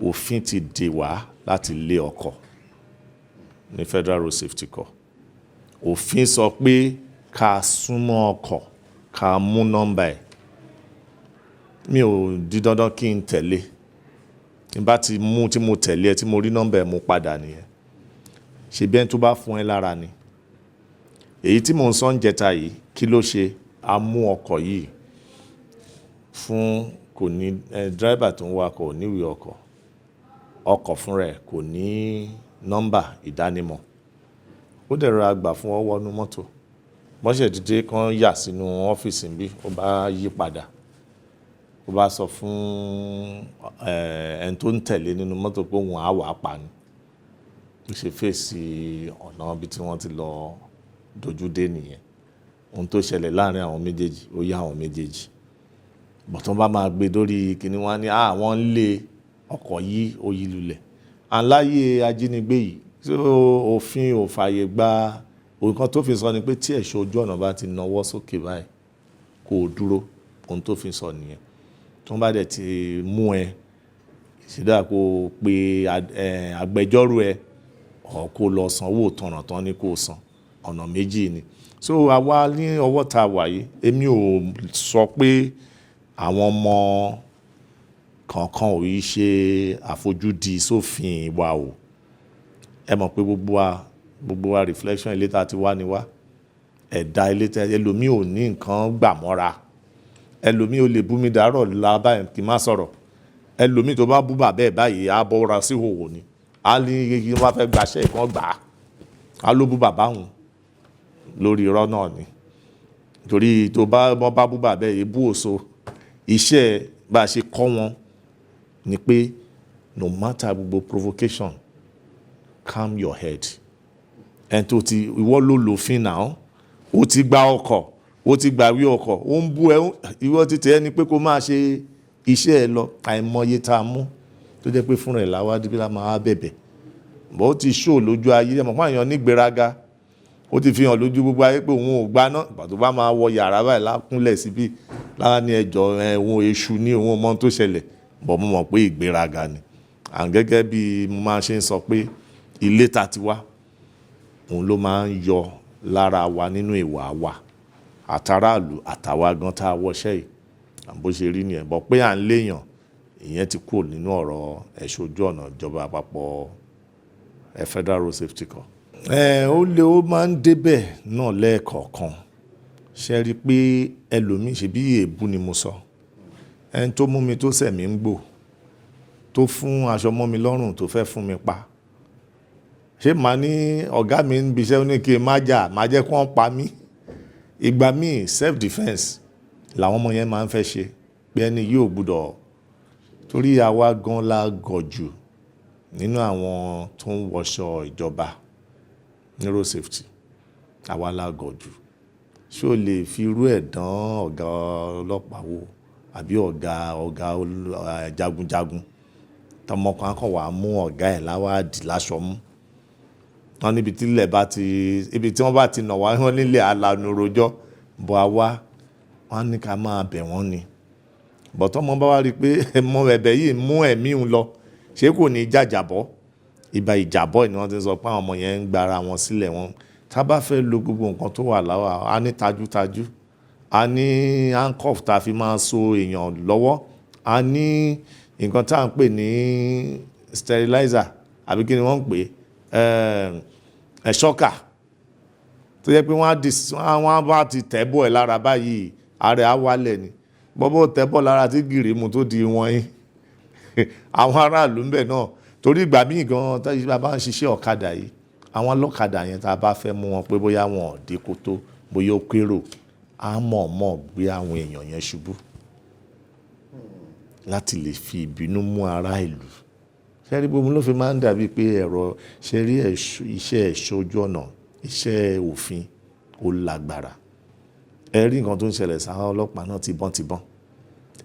Òfin ti dè wá láti lé ọkọ̀ ní Federal Road Safety Corps. Òfin sọ pé ká súnmọ́ ọkọ̀ ká mú nọ́mbà ẹ̀. Mi ò di dandan kí n tẹ̀lé. Tí n bá ti mú tí mo tẹ̀lé ẹ tí mo rí nọ́mbà ẹ̀ mo padà nìyẹn. Ṣé bí ẹni tó bá fún ẹ lára ni. Èyí tí mò ń sọ ń jẹta yìí kí ló ṣe? A mú ọkọ̀ yìí fún kò ní driver tó ń wakọ̀ ò níwèé ọkọ̀. Ọkọ̀ fúnra ẹ̀ kò ní nọ́mbà ìdánimọ̀. Ó dẹ̀ rọra gbà fún ọwọ́ inú mọ́tò. Bọ́ṣẹ̀ dídé kan yà sínú ọ́fíìsì bí ó bá yí padà. Ó bá sọ fún ẹni tó ń tẹ̀lé nínú mọ́tò pé òun á wà pa ni. Ó ṣe fèsì ọ̀nà ibi tí wọ́n ti lọ dojú dé nìyẹn. Ohun tó ṣẹlẹ̀ láàrin àwọn méjèèjì ó yá àwọn méjèèjì. Bọ̀tán bá máa gbé dórí kíní wá ní àwọn ń lé ọkọ̀ yìí ó yí lulẹ̀. Àláyé ajínigbé yìí tí òfin ò fààyè gba nǹkan tó fi sọ ni pé tí ẹ̀ṣọ́ ojú ọ̀nà bá ti nawọ́ sókè báyìí kó o dúró. Ohun tó fi sọ nìyẹn. Tó bá dẹ̀ ti mú ẹ ìṣẹ̀dá kó o pe agbẹjọ́rò ẹ ọ̀ kó lọ sanwó tọ̀nà tán ní kó o san. Ọ̀nà méjì ni. So àwa ní ọwọ́ ta wà yìí èmi ò sọ pé àwọn ọmọ kankan ò yí ṣe àfojúdi sófin wa o. Ẹ mọ̀ pé gbogbo wa reflection ilé ta ti wá ni wá. Ẹ̀dá ilé tẹ ẹlòmíì ò ní nǹkan gbà mọ́ra. Ẹlòmíì ò lè bú mi dàárọ̀ la báyìí kí n má sọ̀rọ̀. Ẹlòmíì tó bá bú bàbá ẹ̀ báyìí á bọ́ra sí hòhò ni. Á ní kí wọ́n fẹ́ gbaṣẹ́ ìkan gbà á. Á ló bú bàbá òun lórí irọ́ náà ni. Torí tó bá bú bàbá ẹ̀ bú òso. Iṣẹ́ bá a ṣe kọ́ wọn ni pé no matter gbogbo provocation calm your head. Ẹni tó ti ìwọ ló lòfin náà ó ti gba ọkọ̀ ó ti gbàwé ọkọ̀ ó ń bú ẹ ìwọ ti tẹ̀ ẹ́ ni pé kó máa ṣe iṣẹ́ ẹ lọ. Àìmọye tá a mú tó jẹ́ pé fúnra ẹ̀ láwá díbí lá máa bẹ̀bẹ̀. Bọ́ ó ti show lójú ayé ẹ̀mọ̀ fún àyàn nígbéraga. Ó ti fi hàn lójú gbogbo ayé pé òun ò gbaná. Ìgbà tó bá máa wọ yàrá báyìí lákúnlẹ̀ síbí lára ní ẹjọ́ òun èṣù ní òun ọmọ tó ṣẹlẹ̀. Bọ̀ mo mọ̀ pé ìgbéraga ni. Gẹ́gẹ́ bí mo máa ṣe ń sọ pé ilé ta ti wá òun ló máa ń yọ lára wa nínú ìwà wa. Àtàràlù àtàwa gan tá a wọṣẹ́ yìí. Bó ṣe rí nìyẹn. Bọ̀ pé à ń léèyàn ìyẹn ti kúrò nínú ọ̀rọ̀ ẹ̀ṣọ́ ojú ọ̀nà ìjọba àpapọ̀ Federal Road Safety Corps. Ó máa ń débẹ̀ náà lẹ́ẹ̀kọ̀ọ̀kan. Ṣé rí pé ẹlòmíì ṣe bí èébú ni mo sọ. Ẹni tó mú mi tó sẹ̀ mí ń gbò tó fún aṣọ mọ́ mi lọ́rùn tó fẹ́ fún mi pa. Ṣé màá ní ọ̀gá mi ń biṣẹ́ ó ní kí n má jà má jẹ́ kí wọ́n pa mí. Ìgbà míì self defence làwọn ọmọ yẹn máa ń fẹ́ ṣe pé ẹni yóò gbúdọ̀ torí àwa gan la gọ̀ jù nínú àwọn tó ń wọṣọ ìjọba ní road safety. Àwa la gọ̀ jù. Ṣé o lè fi irú ẹ̀ dán ọ̀gá ọlọ́pàá wò àbí ọ̀gá jagunjagun? Tọmọkàn kan wà mú ọ̀gá ẹ̀ láwádìí láṣọ mú. Wọ́n níbi tí wọ́n bá ti nà wá wọ́n nílé alànà rojọ́ bọ̀ àwa wọ́n ní ká máa bẹ̀ wọ́n ni. Bọ̀tọ́ mọ́ bá wá rí pé ẹmọ ẹ̀bẹ̀ yìí mú ẹ̀mí ń lọ ṣé kò ní jàjàbọ́. Ìbá ìjàbọ̀ ni wọ́n ti sọ pé àwọn ọmọ yẹn ń gbára wọn sílẹ̀ wọn. Tá bá fẹ́ lo gbogbo nǹkan tó wà láwa á ní tajútajú a ní handcuff tá a fi máa so èèyàn lọ́wọ́, a ní nǹkan tá à ń pè ní sterilizer àbí kí ni wọ́n ń pè ṣọ́kà tó yẹ pé wọ́n á bá ti tẹ́bọ̀ ẹ̀ lára báyìí ààrẹ á wálẹ̀ ni bọ́bọ́ tẹ́bọ̀ lára tí gìrì mu tó di wọ́n yín àwọn aráàlú ń bẹ̀ náà torí ìgbà míì gan tá a bá ń ṣiṣẹ́ ọ̀kadà yìí àwọn ọlọ́kadà yẹn tá a bá fẹ́ mú wọn pé bóyá wọn ò dé kótó bóyá ó kérò á mọ̀ọ́mọ̀ gbé àwọn èèyàn yẹn ṣubú láti lè fi ìbínú mú ará ìlú. Ṣẹ́rí gbogbo ló fi máa ń dàbí pé ẹ̀rọ ṣẹ́rí iṣẹ́ ẹ̀ṣọ́ ojú ọ̀nà iṣẹ́ òfin ó lágbára. Ẹ rí nǹkan tó ń ṣẹlẹ̀ sáwọn ọlọ́pàá náà tibọ́ntibọ́n.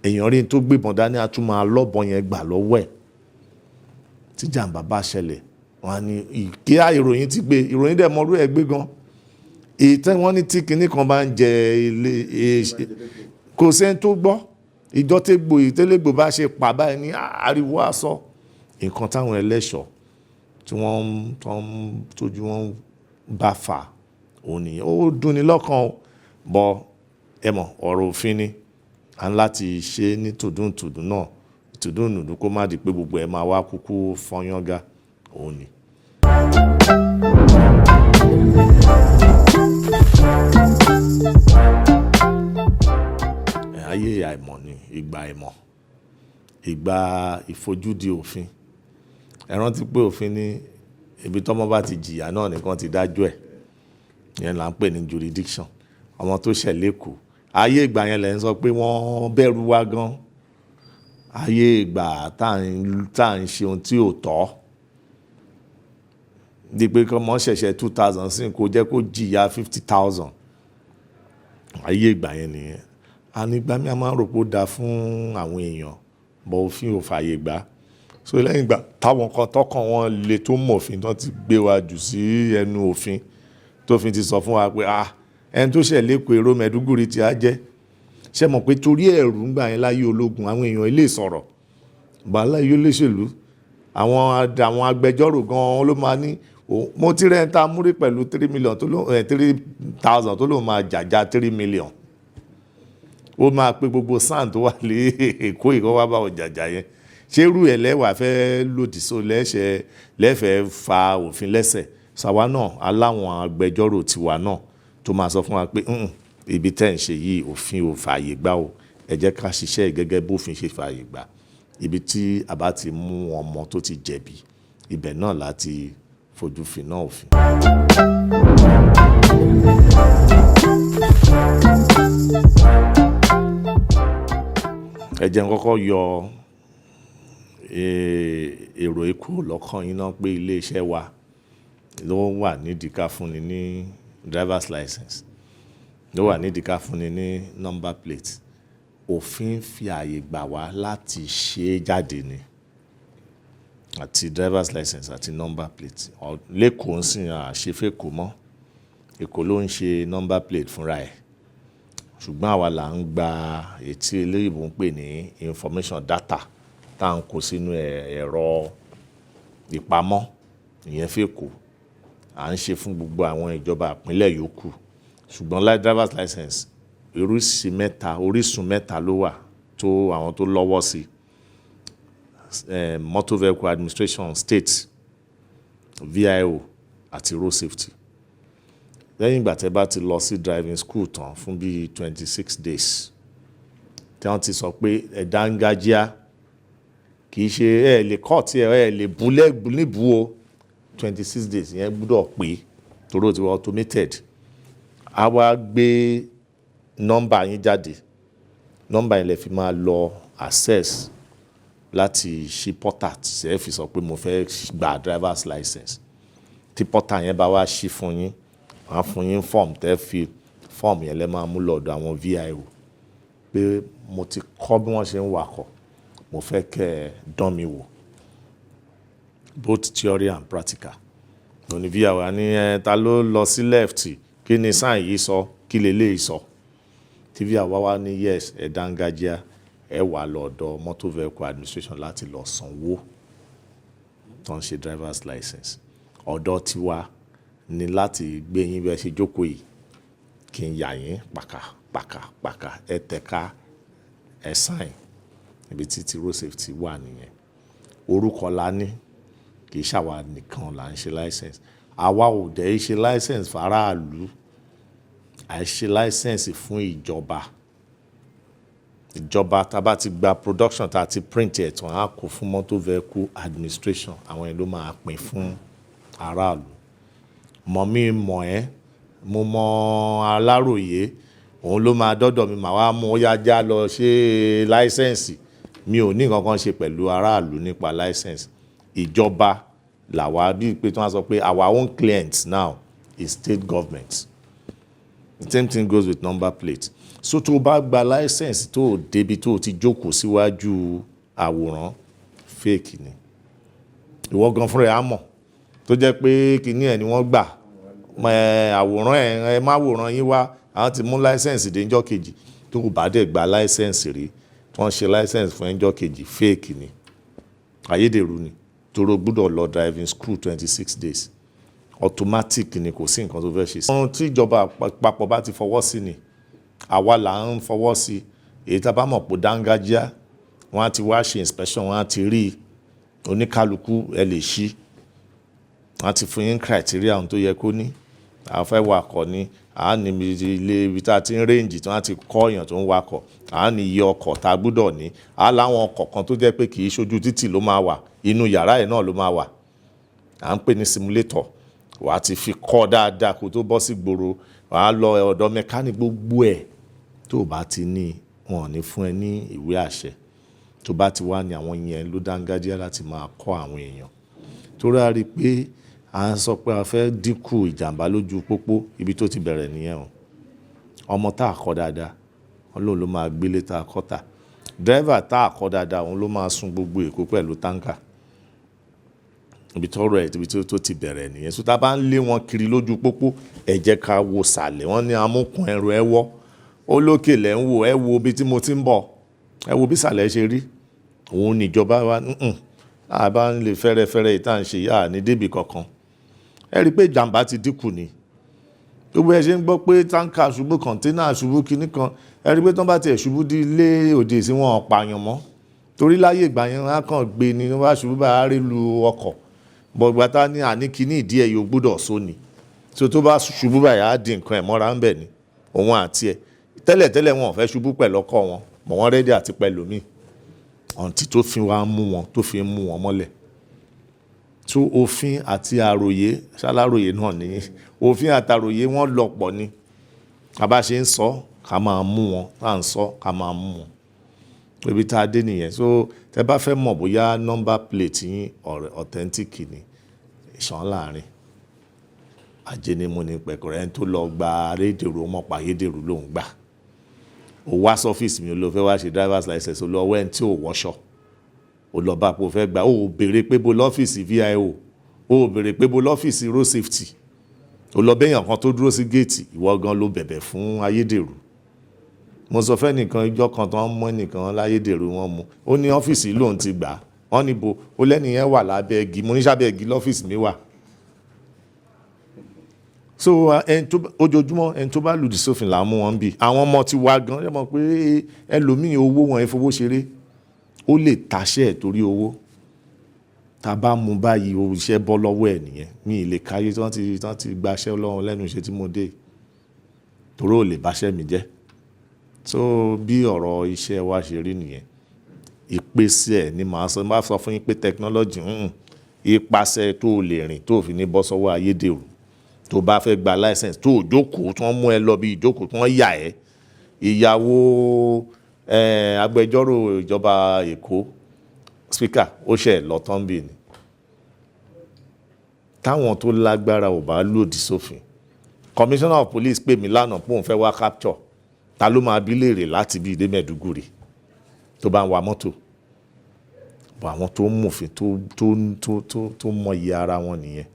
Èèyàn rí tó gbébọn dání á tún máa lọ́bọn yẹn gbà lọ́wọ́ ẹ̀. Tí jàǹbá bá ṣẹlẹ̀ wọ́n á ní kíá ìròyìn ti gbé ìròyìn dẹ̀ mọ́rú ẹ̀ gbé gan. Ètẹ́ wọ́n ní tí kinní kan bá ń jẹ ilé kò sẹ́ni tó gbọ́ ìjọ tẹ́lẹ̀gbò bá ṣe pa báyìí ní ariwo asọ nǹkan táwọn ẹlẹ́ṣọ̀ tí wọ́n tójú wọn bá fà òun nìyẹn ó dùn ní lọ́kàn bọ́ ẹ mọ̀ ọ̀rọ̀ òfin ni à ń láti ṣe ní tùdùntùdùn náà tùdùnnùdùn kó má di pé gbogbo ẹ̀ máa wá kúkú fọyánga òun ni. Ayé àìmọ̀ ni ìgbà àìmọ̀ ìgbà ìfojúdi òfin ẹ rántí pé òfin ní ibi tọ́mọ bá ti jìyà náà nìkan ti dájọ́ ẹ̀ yẹn là ń pè ní jurisdiction ọmọ tó ṣẹ̀ lẹ́kọ̀ọ́ ayé ìgbà yẹn lẹ́ ń sọ pé wọ́n bẹ̀rù wa gan ayé ìgbà tá à ń ṣe ohun tí ò tọ́ di pé kọ́mọ ṣẹ̀ṣẹ̀ 2000 sí kó jẹ́ kó jìyà 50,000 ayé ìgbà yẹn nìyẹn ànígbà mi a máa ń rò pé ó dáa fún àwọn èèyàn bọ́ òfin ò fààyè gbà so lẹ́yìn ìgbà táwọn kan tọ́kàn wọn le tó mọ̀fin tó ti gbé wa jù sí ẹnu òfin tó fi ti sọ fún wa pé ẹni tó ṣẹ̀ lẹ́kọ̀ọ́ èrò Mẹ̀dúgùrí tí a jẹ́ ṣe mọ̀ pé torí ẹ̀rù ń gbà yẹn láyé ológun àwọn èèyàn ilé sọ̀rọ̀ bá láyé olóṣèlú àwọn agbẹjọ́rò gan-an ló máa ní mo ti rẹ̀ ń ta múrí pẹ̀lú 3,000 tó lóun máa jàjà 3 million ó máa pe gbogbo sàn tó wà lé Èkó ìkọ́ wá bá wọn jàjà yẹn ṣé irú ẹ̀ lẹ́wà fẹ́ lòdì so lẹ́fẹ̀ẹ́ fa òfin lẹ́sẹ̀ ṣàwa náà aláwọn agbẹjọ́rò tiwa náà tó máa sọ fún wa pé ibi tẹ́ ń ṣe yìí òfin ò fààyè gbà o ẹ jẹ́ ká ṣiṣẹ́ gẹ́gẹ́ bófin ṣe fààyè gbà ibi tí a bá ti mú ọmọ tó ti jẹ̀bi ibẹ̀ náà láti fojú fin náà òfin. ẹ jẹ́ n kọ́kọ́ yọ èrò ikú lọ́kàn yín náà pé iléeṣẹ́ wa ló wà nídìí ká fúnni ní driver's license ló wà nídìí ká fúnni ní number plate òfin fi ààyè gbà wá láti ṣe é jáde ni àti driver's license àti number plate lẹ́kọ̀ọ́ ń sìn àṣefẹ́kọ̀ọ́ mọ́ Èkó ló ń ṣe number plate fúnra ẹ̀ ṣùgbọ́n àwa là ń gba ètí eléyìnbó ń pè ní information data tá à ń kó sínú ẹ̀rọ ìpamọ́ ìyẹn fẹ́kọ̀ọ́ à ń ṣe fún gbogbo àwọn ìjọba ìpínlẹ̀ yòókù ṣùgbọ́n like driver's license orísun mẹ́ta ló wà tó àwọn tó lọ́wọ́ sí Motor Vehicle Administration State VIO àti road safety lẹ́yìn ìgbà tẹ́ bá ti lọ sí driving school tán fún bíi 26 days tí wọ́n ti sọ pé ẹ̀dá ń gájíá kì í ṣe ẹ̀ lè kọ́ tí ẹ̀ lè bú níbú o 26 days yẹn gbọ́dọ̀ pé torí ó ti wọ́n automated a wá gbé nọ́mbà yín jáde nọ́mbà yín lè fi máa lọ access láti ṣí pọ́tà tí ẹ fi sọ pé mo fẹ́ gba driver's license tí pọ́tà yẹn bá wá ṣí fún yín wọ́n á fún yín form tẹ́ fi form yẹn lẹ́ máa mú lọ́dọ̀ àwọn VIO pé mo ti kọ́ bí wọ́n ṣe ń wakọ̀ mo fẹ́ kẹ́ ẹ dán mi wò both theory and practical lóní VIO ní ta ló lọ sí left kí ni sign yìí sọ kí lélẹ́yìí sọ tí VIO wá ní yes ẹ̀ dángájíá ẹ wà lọ́dọ̀ Motor Vehicle Administration láti lọ sanwó tó ń ṣe driver's license ọ̀dọ̀ tiwa ni láti gbé yín bẹ́ẹ̀ ṣe jókòó yìí kí n yà yín pàkà ẹ tẹ̀ka ẹ sign ibi tí road safety wà nìyẹn. Orúkọ la ní, kì í ṣàwa nìkan là ń ṣe license. Àwa ò dẹ̀ ṣe license fáráàlú, à ń ṣe license fún ìjọba. Ìjọba tá bá ti gba production tá ti print ẹ̀ tán á kó fún motor vehicle administration, àwọn yẹn ló máa pín fún aráàlú. Mọ̀ mi mọ̀ ẹ́, mo mọ Aláròyé, òun ló máa dọ́dọ̀ mi, màá wá mú ó yá já lọ ṣe license. Mi ò ní nǹkan kan ṣe pẹ̀lú aráàlú nípa license. Ìjọba làwa bí pé tí wọ́n sọ pé our own clients now is state government. The same thing goes with number plate. So tó bá gba license tó débi tó ti jókòó síwájú àwòrán fake ni. Ìwọ gan fúnra ẹ̀ á mọ̀ tó jẹ́ pé kíní ẹ̀ ni wọ́n gbà. Àwòrán ẹ má wòrán yín wá, àwọn ti mú license dé ńjọ́ kejì. Tó bá dẹ̀ gba license rí, tí wọ́n ṣe license fún ńjọ́ kejì fake ni. Ayederu ni. Toro gbọ́dọ̀ lọ driving school 26 days. Automatic ni, kò sí nǹkan tó fẹ́ ṣe sí. Ohun tí ìjọba àpapọ̀ bá ti fọwọ́ sí ni, àwa là ń fọwọ́ sí. Èyí tá bá mọ̀ pé dángájíá, wọ́n á ti wá ṣe inspection, wọ́n á ti rí oníkálukú ẹ lè ṣí. Wọ́n á ti fún yín criteria ohun tó yẹ kó ní. A fẹ́ wakọ̀ ni, a ní ilé ibi tá ti ń range tí wọ́n á ti kọ́ èèyàn tó ń wakọ̀. A ní iye ọkọ̀ tá gbọ́dọ̀ ní. A láwọn ọkọ̀ kan tó jẹ́ pé kì í ṣojú títì ló máa wà, inú yàrá ẹ̀ náà ló máa wà. À ń pè ní simulator. Wà á ti fi kọ́ dáadáa kó tó bọ́ sí gbòòrò. Wà á lọ ọ̀dọ̀ mechanic, gbogbo ẹ̀ tó bá ti ní, wọn ò ní fún ẹ ní ìwé àṣẹ. Tó bá ti wá ní àwọn yẹn ló dángájíá láti máa kọ́ àwọn èèyàn. Torí a rí pé à ń sọ pé a fẹ́ dínkù ìjàmbá lójú pópó, ibi tó ti bẹ̀rẹ̀ nìyẹn o. Ọmọ tá kọ́ dáadáa, Ọlọ́run ló máa gbélé tá kọ́ tà. Driver tá kọ́ dáadáa, òun ló máa sun gbogbo Èkó pẹ̀lú táǹkà. Ibi tọ́rọ̀ ẹ̀ ibi tó ti bẹ̀rẹ̀ nìyẹn. So tá bá ń lé wọn kiri lójú pópó, ẹ jẹ́ ká wo sàlẹ̀. Wọ́n ní amúkùn ẹrù ẹ wọ́. Ó lókè lẹ́ ń wò, ẹ wo ibi tí mo ti ń bọ̀. Ẹ wo bí sàlẹ̀ ṣe rí. Òun ni ìjọba wa àbá ń lè fẹ́rẹ́fẹ́rẹ́ ìta ń ṣe yá ní débì kankan. Ẹ rí pé ìjàmbá ti dínkù ni. Gbogbo ẹ ṣe ń gbọ́ pé táǹkà ṣubú, kọ̀ńténà ṣubú kinní kan. Ẹ rí pé tán bá tiẹ̀ ṣubú di ilé òde sí wọn ọ̀pààyàn mọ́. Torí láyé ìgbà yẹn wọ́n á kàn gbé ni, wọ́n bá ṣubú bá a rí lu ọkọ̀. Bọ̀gbà tá ní àní kíní ìdí ẹ̀ yóò gbọ́dọ̀ só ni. So tó bá ṣubú báyìí á di nǹkan ẹ̀ mọ́ra ń bẹ̀ ni. Òun àti ẹ̀. Tẹ́lẹ̀tẹ́lẹ̀ wọn ò fẹ́ ṣubú pẹ̀lú ọkọ̀ wọn. Mọ̀ wọ́n rẹ́dí àti pẹ̀lú mi. Ọ̀ǹtí tó fi wá mú wọn, tó fi ń mú wọn mọ́lẹ̀. So òfin àti àròyé, ṣáláròyé náà ni. Òfin àtàròyé wọ́n lọ pọ̀ ni. A bá ṣe ń sọ, ká máa mú wọn. Tá ń sọ, ká máa mú wọn. Ibi tá a dé nìyẹn. So tẹ bá fẹ́ mọ̀ bóyá number plate yín authentic ni, ìṣàn Laarin. Ajénímù ni pẹ̀kọ̀rẹ́ tó lọ gba Ayederu, ọmọ pa Ayederu ló ń gbà. Ó wá sọ́fíìsì mi, ó lọ fẹ́ wá ṣe driver's license, ó lọ wẹ́n tí ò wọṣọ. Ó lọ bá pò fẹ́ gbà, ó béèrè pé bó lọ́fíìsì VIO, ó béèrè pé bó lọ́fíìsì road safety. Ó lọ bẹ́yàn kan tó dúró sí géètì, ìwọ gan ló bẹ̀bẹ̀ fún Ayederu. Mo sọ fẹ́ nìkan ìjọ kan tó ń mú ẹnìkan láyédèrú wọn mú. Ó ní ọ́fíìsì lòun ti gbà. Wọ́n ní bo, ó lẹ́ni yẹn wà lábẹ́ igi. Mo ní sábẹ́ igi lọ́fíìsì mi wà. So ojoojúmọ́ ẹni tó bá lòdì sófin là ń mú wọn bí. Àwọn ọmọ ti wá gan, ẹ mọ̀ pé ẹlòmíì owó wọn ìfowó ṣeré. Ó lè taṣẹ́ ẹ̀ torí owó. Tá bá mú báyìí, iṣẹ́ bọ́ lọ́wọ́ ẹ̀ nìyẹn. Mi ì lè káyé tí wọ́n ti gbaṣẹ́ lọ́wọ́ lẹ́nu iṣẹ́ tí mo dé. Torí ò lè báṣẹ́ mi jẹ́. So bí ọ̀rọ̀ iṣẹ́ wa ṣe rí nìyẹn. Ìpèsè ẹ̀ ni màá sọ fún yín pé technology ipasẹ̀ tó lè rìn tó fi ní bọ́ sọ́wọ́ Ayederu. Tó bá fẹ́ gba license tó jókòó tí wọ́n mú ẹ lọ bí ìjókòó tí wọ́n yà ẹ́. Ìyàwó agbẹjọ́rò ìjọba Èkó speaker ó ṣe lọ tán bí ni. Táwọn tó lágbára ò bá lòdì sófin. Commissioner of Police pè mí lánàá pé òun fẹ́ wá capture. Ta ló máa bí léèrè láti bí ìdé Mẹ́dúgùrì tó bá ń wa mọ́tò. Bọ̀ àwọn tó ń mòfin tó mọ iye ara wọn nìyẹn.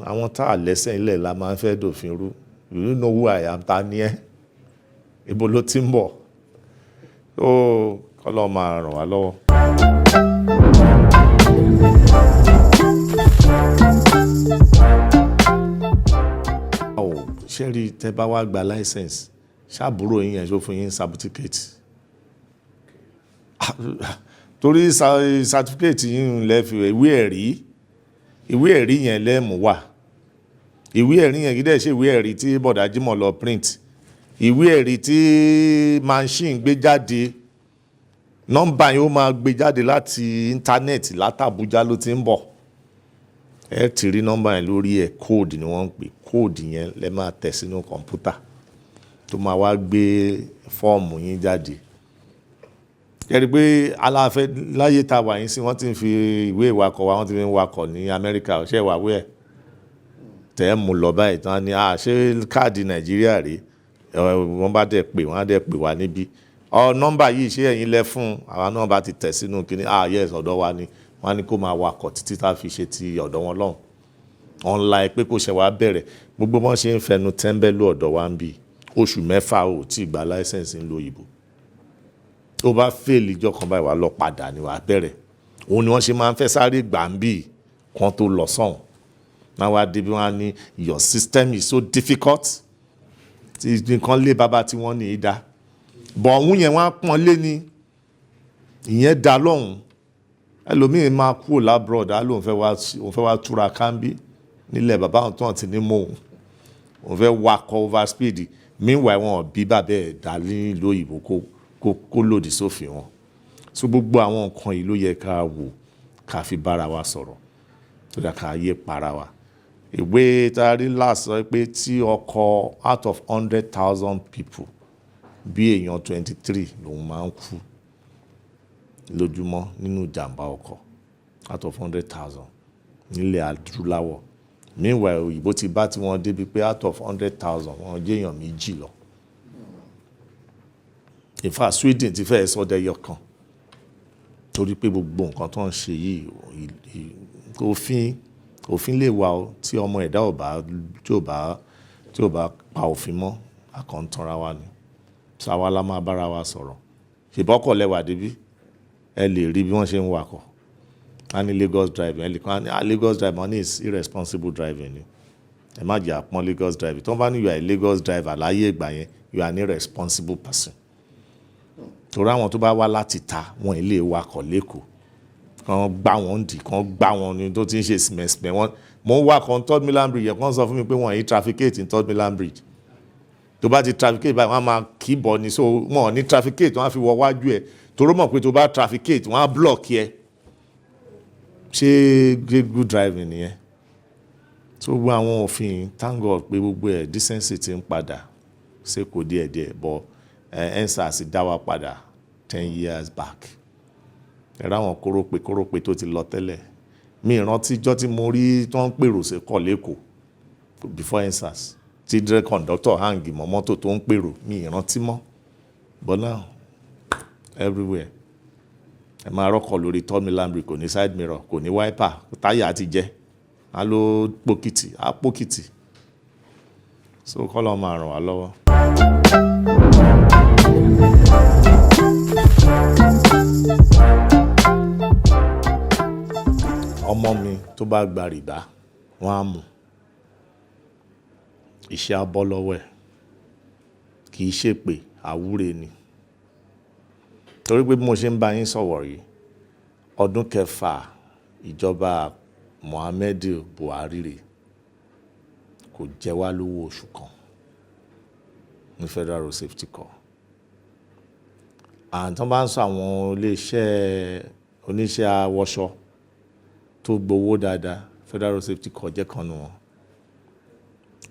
Àwọn tá lẹ́sẹ̀ ilẹ̀ la máa ń fẹ́ dòfin rú. You know who I am, ta ni ẹ́? Ibo ló ti ń bọ̀? Ó kọ́lọ́ máa ràn wá lọ́wọ́. ṣẹ́rí tẹ́ bá wá gba license ṣàbúrò yín yẹn ṣó fún yín certificate torí certificate yín lẹ́ fi ìwé ẹ̀rí yẹn lẹ́mú wà ìwé ẹ̀rí yẹn gídẹ̀ ṣe ìwé ẹ̀rí tí bọ̀dá Jímọ̀ lọ print ìwé ẹ̀rí tí machine gbé jáde nọ́mbà yẹn ó máa gbé jáde láti íńtánẹ́ẹ̀tì látàbújá ló ti ń bọ̀ ẹ ti rí nọ́mbà yẹn lórí ẹ̀ code ni wọ́n ń pè code yẹn lẹ́ máa tẹ̀ sínú kọ̀ǹpútà tó máa wá gbé fọ́ọ̀mù yín jáde ẹ̀rí pé aláfẹ́ láyé ta wà yín sí wọ́n ti ń fi ìwé ìwakọ̀ wa wọ́n ti fi ń wakọ̀ ní Amẹ́ríkà ọ̀ṣẹ́ ìwàwé ẹ̀ tẹ́ ẹ̀ mú lọ báyìí tán ni ṣé káàdì Nàìjíríà rèé wọ́n bá dẹ̀ pè wọ́n á dẹ̀ pè wá níbí nọ́mbà yìí ṣé ẹ̀yin lẹ fún àwa náà bá ti tẹ̀ sínú kínní yes ọ̀dọ̀ wa ni wọ́n á ní kó máa wakọ̀ títí tá a fi ṣe ti ọ̀dọ̀ wọn lọ́hùn ọ̀nla pé kò ṣe wá bẹ̀rẹ̀ gbogbo wọn ṣe ń fẹnu tẹ́ńbẹ́lú ọ̀dọ̀ wa ń bì oṣù mẹ́fà ò tí ì gba láísẹ̀nsì ń lo òyìnbó tó bá fèèlì ìjọ kan báyìí wà lọ padà ni wàá bẹ̀rẹ̀ òun ni wọ́n ṣe máa ń fẹ́ sáré gbà ń bì kan tó lọ sọ̀hún náà wá débi wọn á ní your system is so difficult tí nǹkan lé bàbá tí wọ́n ní í dá bọ̀ ọ̀hún yẹn wọ́n á pọ́n lé ní ìyẹn dá lọ́hùn ẹlòmíín máa kúrò lábúrọ̀dá lóun fẹ́ wá túra kámbí nílẹ̀ bàbá àwọn tó hàn ti ní mò òun fẹ́ wakọ̀ over speed meanwhile wọn bí bàbá ẹ̀ dá nílùú òyìnbó kó lòdì sófin wọn so gbogbo àwọn nǹkan yìí ló yẹ ká wò ká fi bára wa sọ̀rọ̀ tó dà ká yé para wa ìwé tari last sọ pé tí ọkọ̀ out of 100,000 people bí èèyàn 23 lòun máa ń kú lójúmọ́ nínú ìjàmbá ọkọ̀ out of 100,000 nílẹ̀ adúláwọ̀ meanwhile òyìnbó ti bá tí wọ́n débi pé out of 100,000 wọ́n jẹ́ èèyàn méjì lọ in fact Sweden ti fẹ́ sọ́dẹ̀yọ kan torí pé gbogbo nǹkan tó ń ṣe yìí òfin lè wà ó tí ọmọ ẹ̀dá tí ò bá pa òfin mọ́ àkọ́ńtọ́ra wa ni sáwa la máa bára wa sọ̀rọ̀ ṣèbọ́kọ̀ lẹ́wà débí ẹ lè rí bí wọ́n ṣe ń wakọ̀ a ní Lagos driving ẹ lè kàn á Lagos driving wọ́n ní is irresponsible driving ni ẹ má jẹ́ àpọ́n Lagos driving tó ń bá ní you are a Lagos driver láyé ìgbà yẹn you are an irresponsible person torí àwọn tó bá wá láti ta wọn ilé wakọ̀ lẹ́kọ̀ọ́ kan gbá wọn dì kan gbá wọn ni tó ti ń ṣe sìmẹ̀sìmẹ̀ wọn mo ń wakọ̀ ní Third Mainland Bridge yẹn kan sọ fún mi pé wọ́n yìí trafficate ní Third Mainland Bridge tó bá ti trafficate báyìí wọ́n á máa kì í bọ̀ ni so wọ́n ní trafficate wọ́n á fi wọ wájú ẹ̀ torí mọ̀ pé tó bá trafficate wọ́n á block ẹ ṣé good driving nìyẹn so gbogbo àwọn òfin thank God pé gbogbo ẹ̀ decency ti ń padà ṣe kò díẹ̀díẹ̀ but EndSARS dá wa padà 10 years back ẹ̀rọ àwọn kórópè tó ti lọ tẹ́lẹ̀ mi ìrántí ijọ́ tí mo rí tó ń pèrò sí kọ̀ lẹ́kọ̀ọ́ before EndSARS tí conductor hang mọ́ mọ́tò tó ń pèrò mi ìrántí mọ́ but now everywhere ẹ máa rọ́kọ̀ lórí Third Mainland Bridge kò ní side mirror kò ní wiper táyà ti jẹ́ á ló pòkìtì so kọ́lọ́ máa ràn wá lọ́wọ́. ọmọ mi tó bá gba rìbá wọ́n á mú iṣẹ́ abọ́ lọ́wọ́ ẹ̀ kì í ṣèpè àwúre ni torí pé bí mo ṣe ń bá yín sọ̀rọ̀ yìí ọdún kẹfà ìjọba Muhammadu Buhari rè kò jẹ wá lówó oṣù kan ní Federal Road Safety Corps àtọ́ bá ń sọ àwọn oníṣẹ́ awọṣọ tó gbowó dáadáa Federal Road Safety Corps jẹ́ kan nù wọn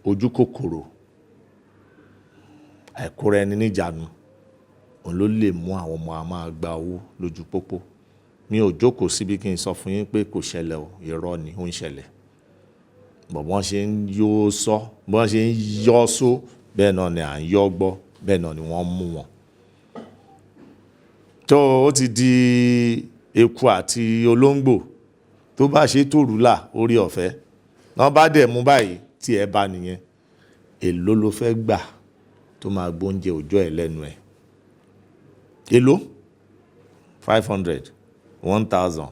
ojú kòkòrò àìkóra ẹni níjànú òun ló lè mú àwọn ọmọ a máa gba owó lójú pópó mi ò jókòó síbi kí n sọ fún yín pé kò ṣẹlẹ̀ o irọ́ ni ó ń ṣẹlẹ̀ bọ́n ṣe ń yọ sọ bọ́n ṣe ń yọ só bẹ́ẹ̀ náà ni à ń yọ gbọ́ bẹ́ẹ̀ náà ni wọ́n mú wọn tó ó ti di eku àti olóńgbò tó bá ṣe tòrúlà orí ọ̀fẹ́ náà bá dẹ̀ mú báyìí tí ẹ bá nìyẹn èló ló fẹ́ gbà tó máa gbóúnjẹ òjò ẹ̀ lẹ́nu ẹ̀ èló 500 1000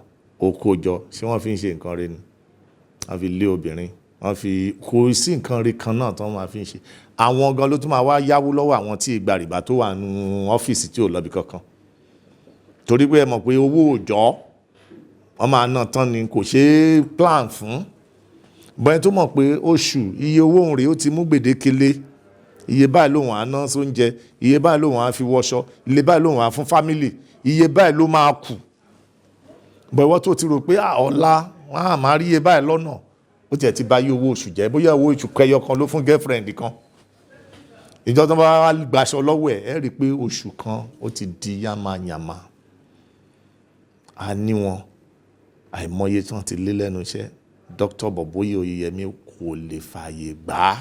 okòjọ ṣé wọ́n fi ń ṣe nǹkan rẹ ni wọ́n fi lé obìnrin wọ́n fi kò sí nǹkan rí kan náà tó máa fi ń ṣe àwọn gan ló tún máa wá yáwó lọ́wọ́ àwọn tí ìgbà rìbá tó wà nínú ọ́fíìsì tí ò lọ́bi kankan torí pé ẹ mọ̀ pé owó òòjọ́ wọ́n máa ná tán ni kò ṣeé plan fún bọ́ẹ̀ tó mọ̀ pé oṣù iye owó òun rèé ó ti mú gbèdékele iye báyìí lòun á ná sóúnjẹ iye báyìí lòun á fi wọṣọ iye báyìí lòun á fún fámìlì iye báyìí ló máa kù bọ̀wọ́ tó ti rò pé ọ̀la wọn á máa rí iye báyìí lọ́nà ó tiẹ̀ ti bà iye owó oṣù jẹ́ bóyá owó oṣù kẹyọ kan ló fún girlfriend kan ìjọ tó bá gbaṣọ lọ́wọ́ ẹ̀ rí i pé oṣù kan ó ti di yamayama a ní wọn àìmọye tí wọ́n ti lé lẹ́nu iṣẹ́ Dr. Bọ̀bóyè Oyèyẹmí kò lè fààyè gbà á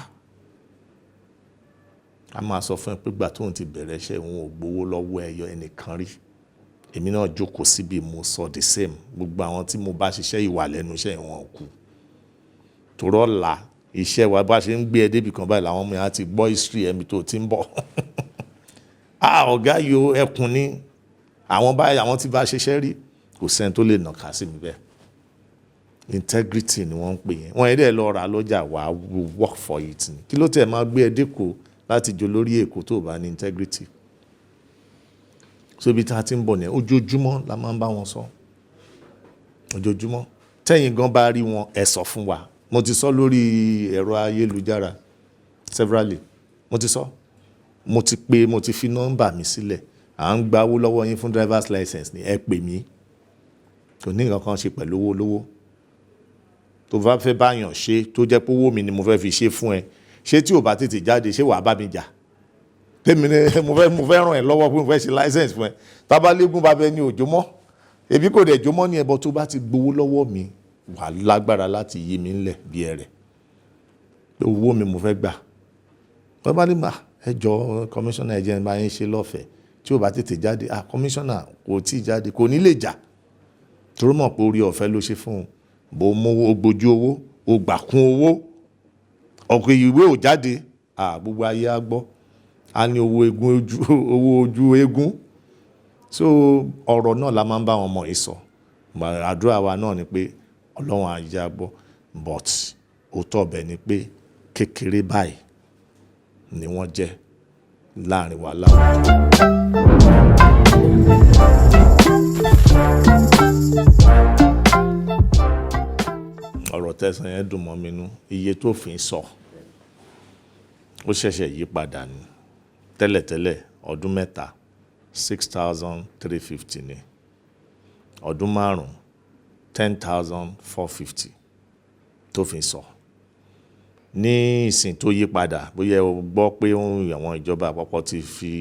a máa sọ fún ẹ pé gbà tóun ti bẹ̀rẹ̀ iṣẹ́ òun ò gbowó lọ́wọ́ ẹyọ ẹnìkan rí èmi náà jókòó síbi mo sọ the same gbogbo àwọn tí mo bá ṣiṣẹ́ ìwà lẹ́nu iṣẹ́ wọn kù torọ́ la iṣẹ́ wa bá ṣe ń gbé ẹ débi kan báyìí làwọn ọmọ yẹn á ti gbọ́ history ẹ̀mí tó ti ń bọ̀ ọ̀gá yo ẹkùn ní àwọn báyìí àwọn tí bá ṣiṣẹ́ rí kò sẹ́ni tó lè nàka sí mi bẹ́ẹ̀ integrity ni wọ́n ń pè yẹn wọ́n yẹn dẹ̀ lọ rà lọ́jà wà á work for it ni kí ló tẹ̀ máa gbé ẹ dẹ́kọ̀ láti jọ lórí èkó tó bá ní integrity so ibi tá a ti ń bọ̀ ní ojoojúmọ́ la máa ń bá wọn sọ ojoojúmọ́ tẹ́yìn gan bá rí wọn ẹ sọ fún wa mo ti sọ lórí ẹ̀rọ ayélujára severally mo ti sọ mo ti pè mo ti fi nọ́mbà mi sílẹ̀ à ń gba owó lọ́wọ́ yín fún driver's license ni ẹ pè mí kò ní nǹkan kan ṣe pẹ̀lú owó lówó tó bá fẹ́ báyàn ṣe tó jẹ́ pé owó mi ni mo fẹ́ fi ṣe fún ẹ ṣé tí ò bá tètè jáde ṣé wàá bá mi jà tèmi ni mo fẹ́ ràn ẹ́ lọ́wọ́ pé mo fẹ́ ṣe license fún ẹ tábàlégún bá bẹ ní òjò mọ́ ebi kò dẹ̀ jó mọ́ ní ẹbọ tó bá ti gbowó lọ́wọ́ mi wà lágbára láti yí mi ńlẹ̀ bí ẹrẹ̀ owó mi mo fẹ́ gbà wọ́n bá ní mà ẹjọ́ kọmíṣánná ẹ̀jẹ̀ bá yín ṣe lọ́fẹ̀ẹ́ tí ò bá tètè jáde kọmíṣánná kò tí ì jáde kò ní lè jà torí mọ̀ pé orí ọ̀fẹ́ ló ṣe fún un bó mówó gbójú owó ó gbà kún owó ọ̀pọ̀ ìwé ò jáde gbogbo ayé á gbọ́ a ní owó ojú eégún so ọ̀rọ̀ náà la máa ń bá wọn mọ̀ ìsọ̀ àdúrà wa náà ni pé ọlọ́run á jẹ́ á gbọ́ but òótọ́ ọbẹ̀ ni pé kékeré báyìí ni wọ́n jẹ́ láàrin wa láwùjọ. ọ̀rọ̀ tẹ̀sán yẹn dùn mọ́ mi nú iye tó fi ń sọ ó ṣẹ̀ṣẹ̀ yí padà ní tẹ́lẹ̀tẹ́lẹ̀ ọdún mẹ́ta 6,350 ni ọdún márùn-ún 10,450 tó fi ń sọ ní ìsìn tó yí padà bóyá o gbọ́ pé àwọn ìjọba àpapọ̀ ti fi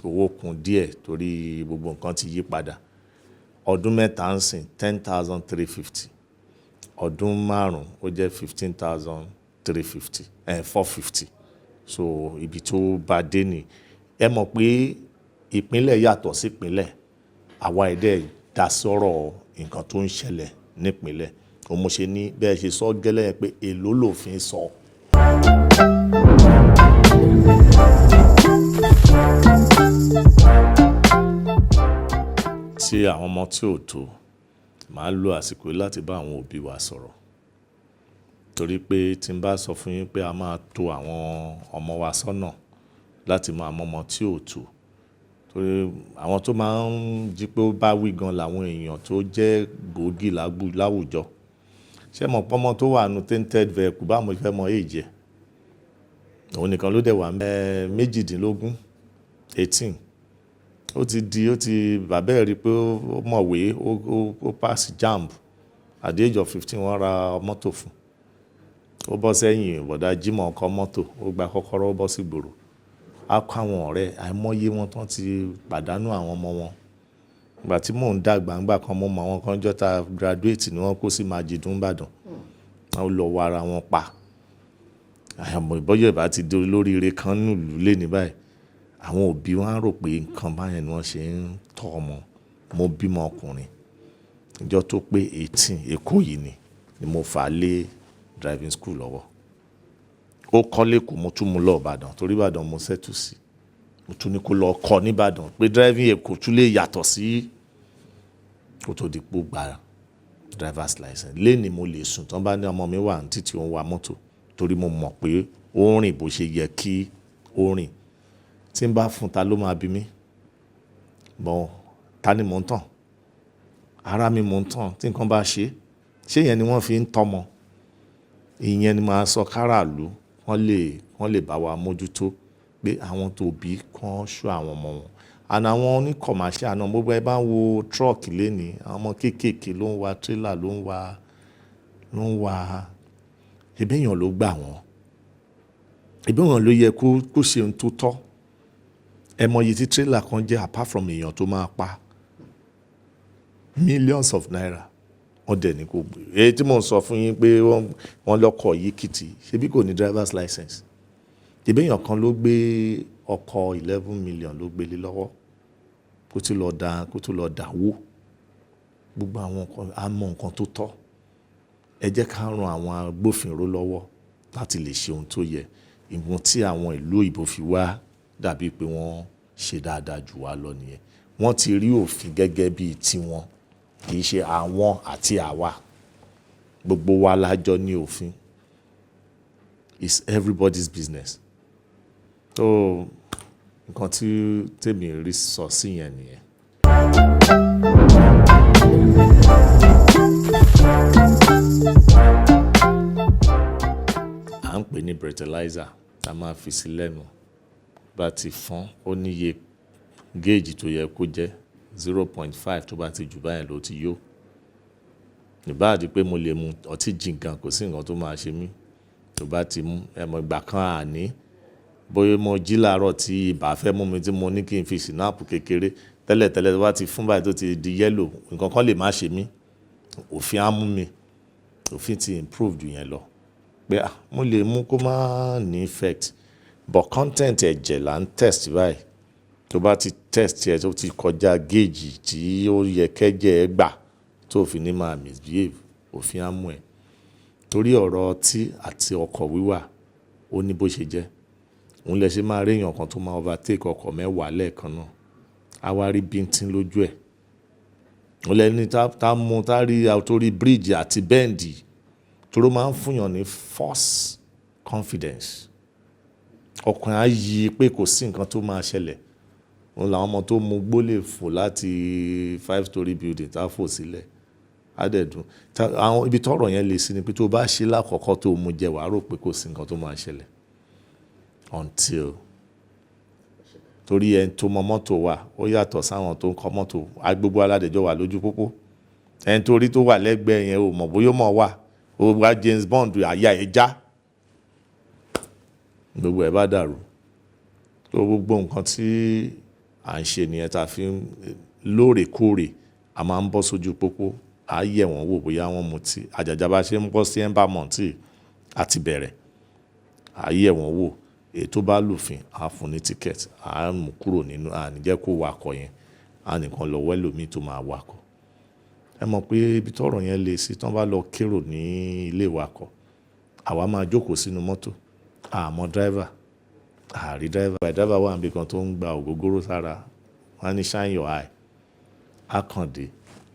owó kún díẹ̀ torí gbogbo nǹkan ti yí padà ọdún mẹ́ta ń sìn 10,350 ọdún márùn-ún ó jẹ́ 15,350 450 so ibi tó bá dé ni ẹ mọ̀ pé ìpínlẹ̀ yàtọ̀ sí ìpínlẹ̀ àwa ẹ̀dẹ̀ dá sọ̀rọ̀ nǹkan tó ń ṣẹlẹ̀ nípínlẹ̀ òun mo ṣe ní bẹ́ẹ̀ ṣe sọ gẹ́lẹ́ pé èló lòfin sọ. tí àwọn ọmọ tí ò tó màá lo àsìkò láti bá àwọn òbí wa sọ̀rọ̀ torí pé tí n bá sọ fún yín pé a máa tò àwọn ọmọ wa sọ́nà láti máa mọ ọmọ tí ò tó torí àwọn tó máa ń jí pé ó bá wí gan làwọn èèyàn tó jẹ́ gbòógì láwùjọ ṣé mọ̀ pọ́nmọ́ tó wà nù tainted vehicle báwo fẹ́ mọ èjì ẹ̀ òun nìkan ló dẹ̀ wà méjìdínlógún 18 ó ti bàbá ẹ̀ rí pé ó mọ̀wé ó pass jamb at the age of 15 wọ́n ra mọ́tò fún ó bọ́ sẹ́yìn bọ̀dá Jímọ̀ ọkọ̀ mọ́tò ó gba kọ́kọ́rọ́ ó bọ́ sí gbòòrò á kọ́ àwọn ọ̀rẹ́ àìmọye wọn tán ti pàdánù àwọn ọmọ wọn ìgbà tí mò ń dàgbà ńgbà kan mo mọ àwọn kan jọta graduate ni wọ́n kó sí Meji Ìbàdàn wọ́n lọ wọ ara wọn pa àmọ́ ìbọ́jọ́ ìbá ti di olóríire kan nílùú lé ní báyìí àwọn òbí wọn á rò pé nǹkan báyẹn ni wọ́n ṣe ń tọ́ ọmọ mo bímọ ọkùnrin ìjọ tó pé 18 Èkó yìí ni mo fà á lé driving school lọ́wọ́ ó kọ́ lẹ́kọ̀ọ́ mo tún mú lọ Ìbàdàn torí Ìbàdàn mo ṣètò sí mo tún ní kó lọ kọ́ nìbàdàn pé driving Èkó tún lè yàtọ̀ sí kó tó di pò gba driver's license lẹ́ni mo lè sùn tán bá ní ọmọ mi wà ní títí òun wa mọ́tò torí mo mọ̀ pé ó rìn bó ṣe yẹ kí ó rìn. Tí n bá fún ta ló máa bí mi? Bọ́n ta ni mò ń tàn? Ara mi mò ń tàn tí nǹkan bá ṣe yẹn ni wọ́n fi ń tọ́mọ. Ìyẹn ni màá sọ káràlú wọ́n lè bá wa mójútó pé àwọn tó bí kan ṣọ́ àwọn ọmọ wọn. Àná àwọn oníkọ̀máṣíà náà gbogbo ẹ bá ń wo truck lénìí, àwọn ọmọ kéékèèké ló ń wa trailer ló ń wa ẹbí èèyàn ló gbà wọ́n. Ẹbí èèyàn ló yẹ kó ṣe ohun tó tọ́. Ẹ mọ iye tí trailer kan jẹ́ apart from èèyàn tó máa pa millions of naira. Wọ́n dẹ̀ ní kò gbé. Èyí tí mò ń sọ fún yín pé wọ́n lọ́kọ̀ yìí kìtì ṣebí kò ní driver's license. Ẹbí èèyàn kan ló gbé ọkọ̀ 11 million ló gbélé lọ́wọ́ kó tó lọ dáwó. Gbogbo àwọn nǹkan a mọ nǹkan tó tọ́. Ẹ jẹ́ ká ran àwọn agbófinró lọ́wọ́ láti lè ṣe ohun tó yẹ. Ìwọ̀n tí àwọn ìlú òyìnbó fi wá dàbí pé wọ́n ṣe dáadáa jù wá lọ nìyẹn. Wọ́n ti rí òfin gẹ́gẹ́ bíi tiwọn, kì í ṣe àwọn àti àwa. Gbogbo wa lájọ ní òfin. It's everybody's business. So nǹkan tí tèmi rí sọ sí yẹn nìyẹn. À ń pè ní breathalyzer tá a máa fi sí lẹ́nu. Bá ti fọ́n ó níye géèjì tó yẹ kó jẹ́ 0.5 tó bá ti jù báyẹn ló ti yó. Ìbá àdí pé mo lè mu ọtí jìngàn kò sí nǹkan tó máa ṣe mí. Tó bá ti mú ẹmọ ìgbà kan àní bóyá mo jí láàárọ̀ tí ibà fẹ́ mú mi tí mo ní kí n fi sinapu kékeré tẹ́lẹ̀tẹ́lẹ̀ tó bá ti fún báyìí tó ti di yẹ́lò nǹkan kan lè má ṣe mí. Òfin á mú mi. Òfin ti improve jù yẹn lọ. Pé mo lè mú kó má ní effect. But content ẹ̀jẹ̀ là ń test báyìí. Tó bá ti test ẹ̀ tó ti kọjá géèjì tí ó yẹ kẹ́jẹ́ ẹ gbà tó fi ní máa misbehave, òfin á mú ẹ. Torí ọ̀rọ̀ ọtí àti ọkọ̀ wíwà ó ní bó ṣe jẹ́. Òun lẹ ṣe máa rí èèyàn kan tó máa overtake ọkọ̀ 10 lẹ́ẹ̀kan náà. A wá rí bíntín lójú ẹ̀. Òun lẹni tá mú tá rí àtórí bridge àti bẹ́ǹdì tó máa ń fúnyàn ní false confidence. Ọkàn á yí pé kò sí nǹkan tó máa ṣẹlẹ̀. Òun làwọn ọmọ tó mú gbó lè fò láti 5-story building tá fò sílẹ̀. Adẹ̀dùn. Àwọn ibi tọ́rọ̀ yẹn lè sí ni pé tó bá ṣe lákọ̀ọ́kọ́ tó mú jẹ wàá rò pé kò sí nǹkan tó máa ṣẹlẹ̀. Until torí ẹni tó mọ mọ́tò wà ó yàtọ̀ sáwọn tó ń kọ mọ́tò. Gbogbo aládẹjọ́ wà lójú pópó. Ẹni torí tó wà lẹ́gbẹ̀ẹ́ yẹn ò mọ̀ bóyá mọ̀ wà. Ó wá James Bond àyà ẹ̀ já. Gbogbo ẹ̀ bá dàrú. Gbogbo nǹkan tí à ń ṣe nìyẹn tá fi ń lóòrèkóòrè a máa ń bọ́ sójú pópó. A yẹ̀ wọ́n wò bóyá wọ́n mutí. Àjàjà bá ṣe ń bọ́ sí Embamont àti bẹ̀rẹ̀. A yẹ̀ wọ́n wò. Èyí tó bá lùfin a fún ní ticket. A mú kúrò nínú ní jẹ́ kó wakọ̀ yẹn. A nìkan lọ wẹ́lòmíì tó máa wakọ̀. Ẹ mọ̀ pé ibi tọ́rọ̀ yẹn lè sí tán bá lọ kérò ní ilé ìwakọ̀. Àwa máa jókòó sínú mọ́tò. Àmọ́ driver. Àrí driver wà níbi kan tó ń gba ògógóró sára. Wọ́n á ní shine your eye. A kàn dé.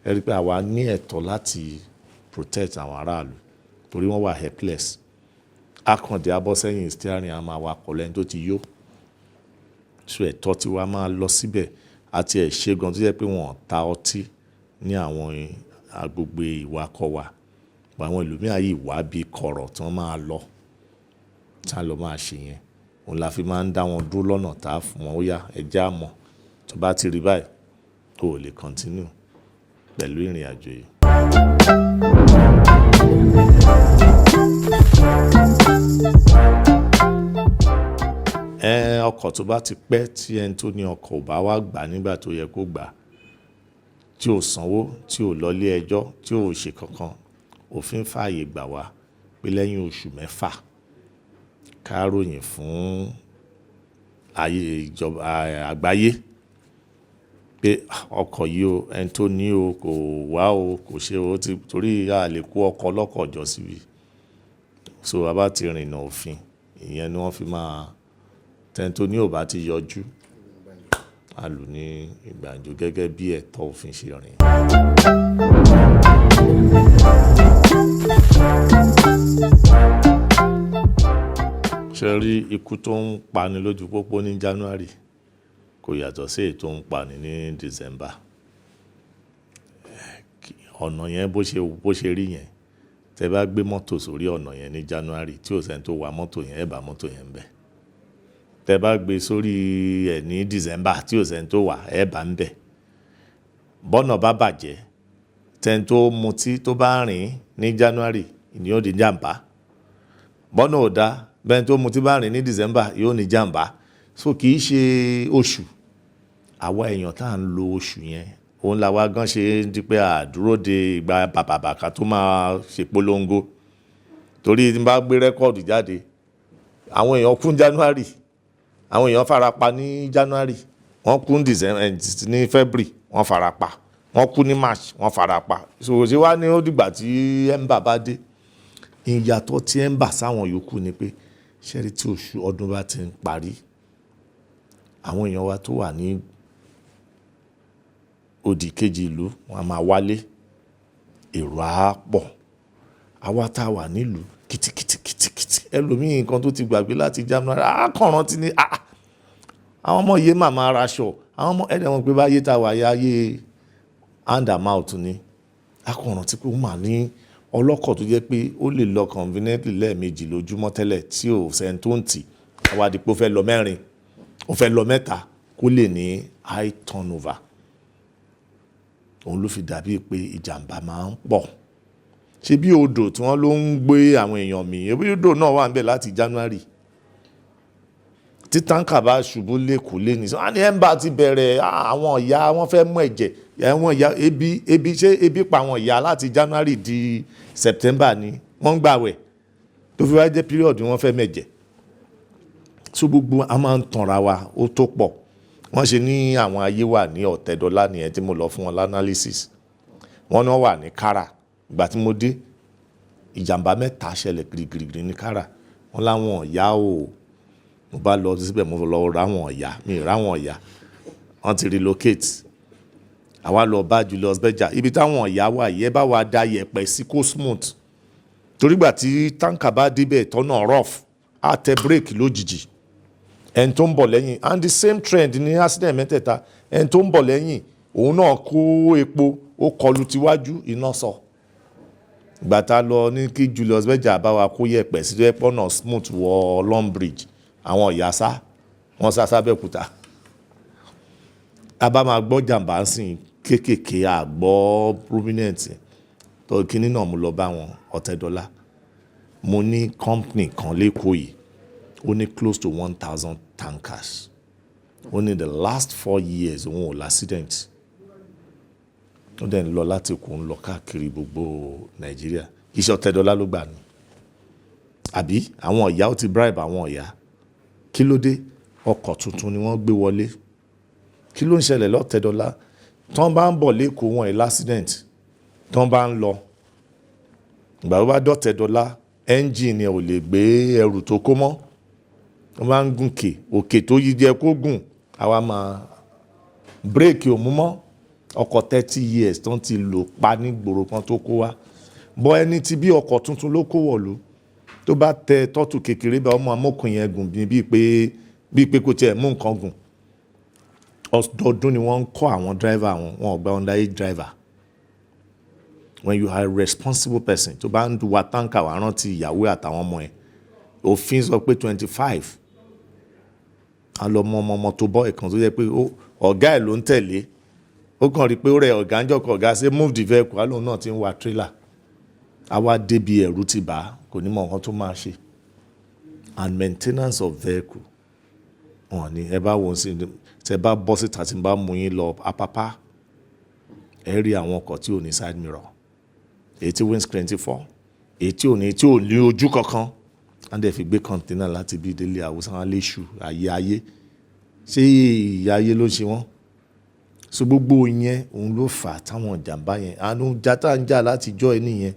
Ẹ rí pé àwa ní ẹ̀tọ́ láti protect àwọn aráàlú torí wọ́n wà helpless. A kàn dé abọ́ sẹ́yìn steering a máa wakọ̀ lẹ́ni tó ti yó. So ẹ̀tọ́ tí wàá máa lọ síbẹ̀ àti ẹ̀ ṣe gan tó jẹ́ pé wọ́n ta ọtí ní àwọn agbègbè ìwakọ̀ wa. Àwọn ẹlòmíràn yìí wá bí kọ̀rọ̀ tí wọ́n máa lọ. Tí a lọ máa ṣe yẹn. Òun la fi máa ń dá wọn dúró lọ́nà tá a fún wọn. Ó yá ẹjẹ́ àmọ́. Tó bá ti rí báyìí kó o lè continue pẹ̀lú ìrìn àjò yìí. Ọkọ̀ tó bá ti pẹ́ tí ẹni tó ní ọkọ̀ ò bá wá gbà nígbà tó yẹ kó gbà, tí ò sanwó, tí ò lọ ilé ẹjọ́, tí ò ṣe kankan, òfin fààyè gbà wá pé lẹ́yìn oṣù 6 ká ròyìn fún ìjọba àgbáyé pé ọkọ̀ yìí o ẹni tó ní o kò wá o kò ṣe o torí a lè kó ọkọ̀ ọlọ́kọ̀ jọ síbi. So a bá ti rìnnà òfin ìyẹn ni wọ́n fi máa tẹ́ni tó ní ò bá ti yọjú a lù ní ìgbàǹjo gẹ́gẹ́ bí ẹ̀tọ́ òfin ṣe rìn. ṣe rí ikú tó ń pani lójú pópó ní January kò yàtọ̀ sí èyí tó ń pani ní December. Ọ̀nà yẹn bó ṣe rí yẹn, tẹ bá gbé mọ́tò sórí ọ̀nà yẹn ní January tí ò sẹ́ni tó wa mọ́tò yẹn, ẹ bá mọ́tò yẹn ń bẹ̀. Tẹ bá gbé sórí ẹ̀ ní December tí ò sẹ́ni tó wà, ẹ bá ń bẹ̀. Bọ́nà bá bàjẹ́, tẹni tó mutí tó bá rìn ní January ni ó di jàǹbá. Bọ́nà ò dá, bẹ́ẹ̀ tó mutí bá rìn ní December yóò ní jàǹbá. So kì í ṣe oṣù. Àwa èèyàn tá à ń lo oṣù yẹn, òun làwa gan ṣe di pé àdúró de ìgbà bàbàbàkà tó máa ṣe polongo. Torí tí n bá gbé rẹ́kọ̀dù jáde, àwọn èèyàn kú ní January, àwọn èèyàn farapa ní January, wọ́n kú ní December, ní February wọ́n farapa, wọ́n kú ní March wọ́n farapa. So ṣé wá ní ó dìgbà tí ẹ̀ńbà bá dé. Ìyàtọ̀ tí ẹ̀ńbà sáwọn yòókù ni pé ṣẹ́rí tí oṣù ọdún bá ti ń parí, àwọn èèyàn wa tó wà ní òdì kejì ìlú wọn a máa wálé, èrò á pọ̀. Àwa tá a wà nílùú kìtìkìtìkìtì, ẹlòmíì nǹkan tó ti gbàgbé láti January àkànràn ti ní àwọn ọmọ yìí màmá ara aṣọ, àwọn ọmọ ẹ̀dẹ̀ wọn pé báyé tá a wà yáyé hand and mouth ni. Àkànràn ti pé ó mà ní ọlọ́kọ̀ tó jẹ́ pé ó lè lọ conveniently lẹ́ẹ̀mejì lójúmọ́ tẹ́lẹ̀ tí ò sẹ́ni tó ń tì. Àwa di pé ó fẹ́ lọ mẹ́rin, ó fẹ́ lọ mẹ́ta kó lè ní high turnover. Òun ló fi dàbí pé ìjàmbá máa ń pọ̀. Ṣé bí odò tí wọ́n ló ń gbé àwọn èèyàn mì, ebi odò náà wà níbẹ̀ láti January. Tí táǹkà bá ṣubú lẹ́kọ̀ọ́ lé ní sọ, àní ẹ̀ńbà ti bẹ̀rẹ̀ àwọn ìyá wọn fẹ́ mú ẹ̀jẹ̀, àwọn ìyá ebi ṣé ebi pa àwọn ìyá láti January di September ni wọ́n ń gbàwẹ̀ tó fi wá jẹ́ period wọ́n fẹ́ mẹ̀jẹ̀. So gbogbo a máa ń tanra wa ó tó pọ̀. Wọ́n ṣe ní àwọn ayé wà ní Ọ̀tẹ̀dọ́lá nìyẹn tí mo lọ fún wọn l'analysis. Wọ́n náà wà ní Kára. Ìgbà tí mo dé, ìjàmbá 3 ṣẹlẹ̀ gírígírí ní Kára. Wọ́n láwọn ọ̀yá o. Mo bá lọ síbẹ̀, mo lọ ráwọn ọ̀yá, mi ráwọn ọ̀yá. Wọ́n ti relocate. Àwa lọ bá Julius Berger. Ibi táwọn ọ̀yá wà yẹ bá wa da yẹ̀pẹ̀ sí kó smooth. Torí gbà tí táǹkà bá débẹ̀ tọ́nà rough, á tẹ bírèkì lójijì. Ẹni tó ń bọ̀ lẹ́yìn, and the same trend ní accident mẹ́tẹ̀ẹ̀ta, ẹni tó ń bọ̀ lẹ́yìn òun náà kó epo ó kọlu tiwájú, iná sọ. Ìgbà tá a lọ ní kí Julius Berger bá wa kó yẹ̀pẹ̀ sí ẹ̀pọ̀ náà smooth wọ Long Bridge, àwọn ìyá wọ́n sá sábẹ́kúta. A bá máa gbọ́ jàǹbá sìn kéékèèké àgbọ̀ prominent tó kíní náà mo lọ bá wọn Ọ̀tẹ̀dọ́lá. Mo ní company kan lẹ́kọ̀ọ́ yìí, ó ní close to 1,000 tankers. Ó ní the last 4 years òun ò l'accident. Ó dẹ̀ ń lọ láti kó ń lọ káàkiri gbogbo Nàìjíríà. Iṣẹ́ Ọ̀tẹ̀dọ́lá ló gbà ní. Àbí àwọn ìyá ó ti bribe àwọn ìyá. Kí ló dé? Ọkọ̀ tuntun ni wọ́n gbé wọlé. Kí ló ń ṣẹlẹ̀ l'Ọ̀tẹ̀dọ́lá? Tọ́n bá ń bọ̀ lẹ́kọ̀ọ́ wọn l'accident. Tọ́n bá ń lọ. Ìgbà tó bá dọ̀tẹ̀dọ́lá, ẹ́ńjìnì ò lè gbé ẹrù tó kó mọ́. Wọ́n máa ń gùn òkè tó yí jẹ́ kó gùn. Àwa máa bírèkì òmú mọ́. Ọkọ̀ 30 years tó ń ti lò pa ní gbòòrò kan tó kó wá. Bọ́ ẹni tí bí ọkọ̀ tuntun ló kó wọ̀lú. Tó bá tẹ tọ́tù kékeré bá ọmọ amókùn yẹn gùn bíi pé kò tiẹ̀ mú nǹkan gùn. Ọdọọdún ni wọ́n ń kọ́ àwọn driver wọn ò gba underage driver. When you are a responsible person, tó bá ń wa táǹkà wà rántí ìyàwó àtàwọn ọmọ ẹ̀. Òfin sọ pé 25. A lọ ọmọ tó bọ́ ẹ̀kan tó yẹ pé ọ̀gá ẹ̀ ló ń tẹ̀lé. Ó kàn rí pé ó rẹ̀ ọ̀gá ń jọkọ̀ ọ̀gá ṣe move the vehicle, alóhùn náà ti ń wa trailer. Àwa débi ẹ̀rù ti bà, kò ní mọ nǹkan tó máa ṣe. And maintenance of vehicle. Wọ́n ní ẹ bá wọ́n sí, tẹ bá bọ́ síta tí ń bá mú yín lọ Apapa, ẹ rí àwọn ọkọ̀ tí ò ní side mirror. Èyí tí windscreen ti fọ́. Èyí tí ò ní ojú kankan. And dẹ̀ fi gbé container láti bí délé Àwùsá wọn léṣù ayé. Ṣé ìyá ayé ló ṣe wọ́n? So gbogbo yẹn òun ló fà táwọn ìjàmbá yẹn. Àánú jata ń jà láti jọ ẹni yẹn.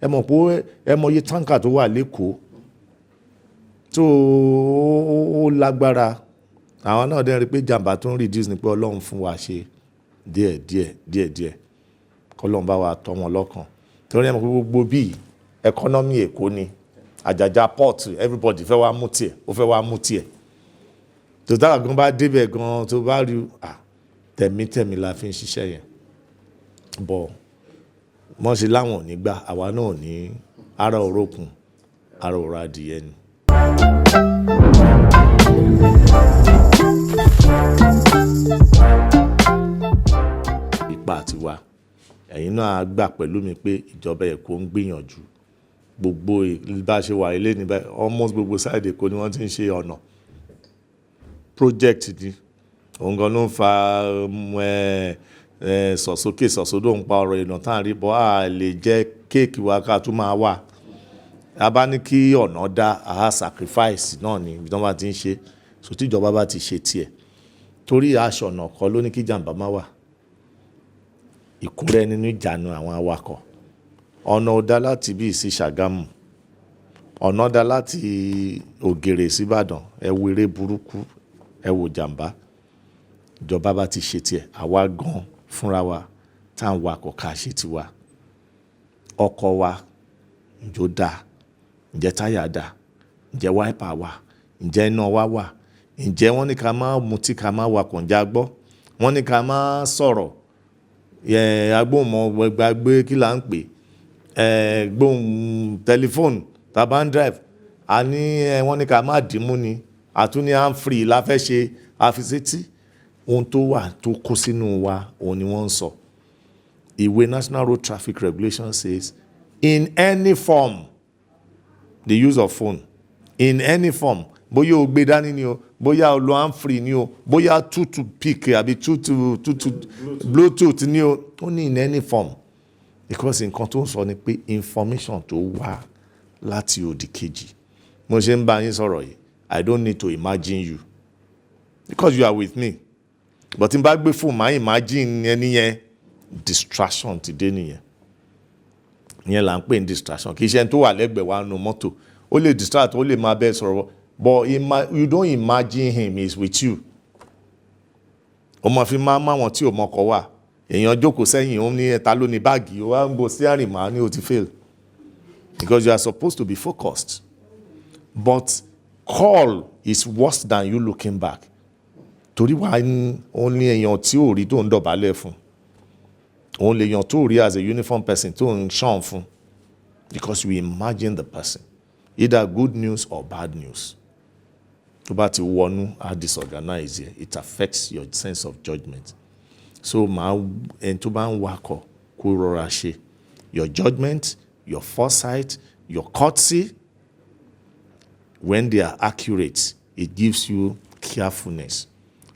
Ẹ mọ̀ pé ẹ mọ̀ iye táǹkà tó wà lẹ́kọ̀ọ́. Tó ó lágbára. Àwọn náà dẹ̀ rí pé jàmbá tó ń reduce ni pé Ọlọ́run fún wa ṣe díẹ̀. K'Ọlọ́run bá wa tọ́ wọn lọ́kàn. Torí ẹ mọ̀ pé gbogbo bíi economy Èkó ni. àjàjà port everybody fẹ́ wá mú tiẹ̀ ó fẹ́ wá mú tiẹ̀ tó dára gan bá débẹ̀ gan tó bá rí tẹ̀mítẹ̀mí la fi ń ṣiṣẹ́ yẹn bọ̀ wọ́n ṣe láwọn ò ní gbà àwa náà ò ní ara òrókùn ara òrò adìyẹ ni. ipa tiwa ẹ̀yin náà gbà pẹ̀lú mi pé ìjọba Èkó ń gbìyànjú gbogbo bá ṣe wà ilé ní báyìí almost gbogbo side Èkó ni wọ́n ti ń ṣe ọ̀nà project ni òun gan ló ń fa sọ̀sókè sọ̀sódò ń pa ọ̀rọ̀ ìnà tá à ń rí bọ́ a lè jẹ́ kéèkì wa ká tún máa wà a bá ní kí ọ̀nà dá a sacrifice náà ni ibi tí wọ́n bá ti ń ṣe so tí ìjọba bá ti ṣe tiẹ̀ torí aṣọ ọ̀nà kan ló ní kí jàǹbá má wà ìkúrẹ́ nínú ìjánu àwọn awakọ̀ ọ̀nà ó dá láti bí sí Ṣàgámù ọ̀nà dá láti Ògèrè sí Ìbàdàn ẹ wo eré burúkú ẹ wo jàǹbá ìjọba bá ti ṣe tiẹ̀ àwa gan fúnra wa tá à ń wakọ̀ ká ṣe tiwa ọkọ̀ wa ǹjọ́ dá ǹjẹ́ táyà dá ǹjẹ́ wáìpà wà ǹjẹ́ iná wa wà ǹjẹ́ wọ́n ní ká má mutí ká má wakọ̀ ǹjẹ́ agbọ́ wọ́n ní ká má sọ̀rọ̀ agbóhùnmọ̀ gbàgbé kí là ń pè gbóhùn tẹlifóònù tàbá ń drive a ní wọ́n ní ká má dìímú ni àtúní handfree la fẹ́ ṣe àfisétí ohun tó wà tó kó sínú wa òun ni wọ́n ń sọ ìwé National Road Traffic Regulation says in any form the use of phone in any form bóyá o gbé dání ni o bóyá o lo handfree ni o bóyá toothpick àbí bluetooth ni o ó ní in any form because nǹkan tó ń sọ ni pé information tó wá láti òdì kejì mo ṣe ń bá yín sọ̀rọ̀ yìí I don't need to imagine you because you are with me but tí n bá gbé fún máa imagine ẹni yẹn distraction ti dé nìyẹn ìyẹn là ń pè ní distraction kì í ṣe ẹni tó wà lẹ́gbẹ̀ẹ́ wa nù mọ́tò ó lè distract ó lè máa bẹ́ẹ̀ sọ̀rọ̀ but you don't imagine him is with you ó máa fi máa wọn tí ò mọkọ̀ wà èèyàn jókòó sẹ́yìn ó ní ẹ̀ta ló ní báàgì ó wá ń bo sí àrìmá ní ó ti fail because you are supposed to be focused but call is worse than you looking back torí wà ó ní èèyàn tí ò rí tó ń dọ̀bálẹ̀ fún òun lè yàn tó rí as a uniform person tó ń ṣàn fún because we imagine the person either good news or bad news tó bá ti wọnú á disorganize it affects your sense of judgment so ẹni tó bá ń wakọ̀ kó rọra ṣe your judgment your foresight your courtesy when they are accurate it gives you carefulness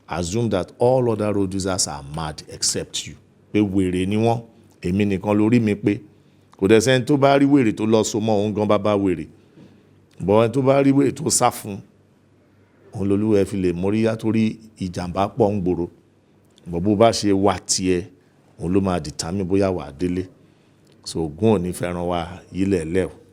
assume that all other road users are mad except you pé wèrè ni wọ́n èmi nìkan lórí mi pé kò dẹ̀ sẹ́ni tó bá rí wèrè tó lọ so mọ́ òun gan bá wèrè bọ́ ẹni tó bá rí wèrè tó sá fún òun lolúwẹ̀ fi lè móríyá torí ìjàmbá pọ̀ ń gbòòrò bọ́ bó bá ṣe wà tiẹ̀ òun ló máa determine bóyá wà á délé so Ògún ò ní fẹ́ràn wa yílẹ̀ lẹ́wọ̀.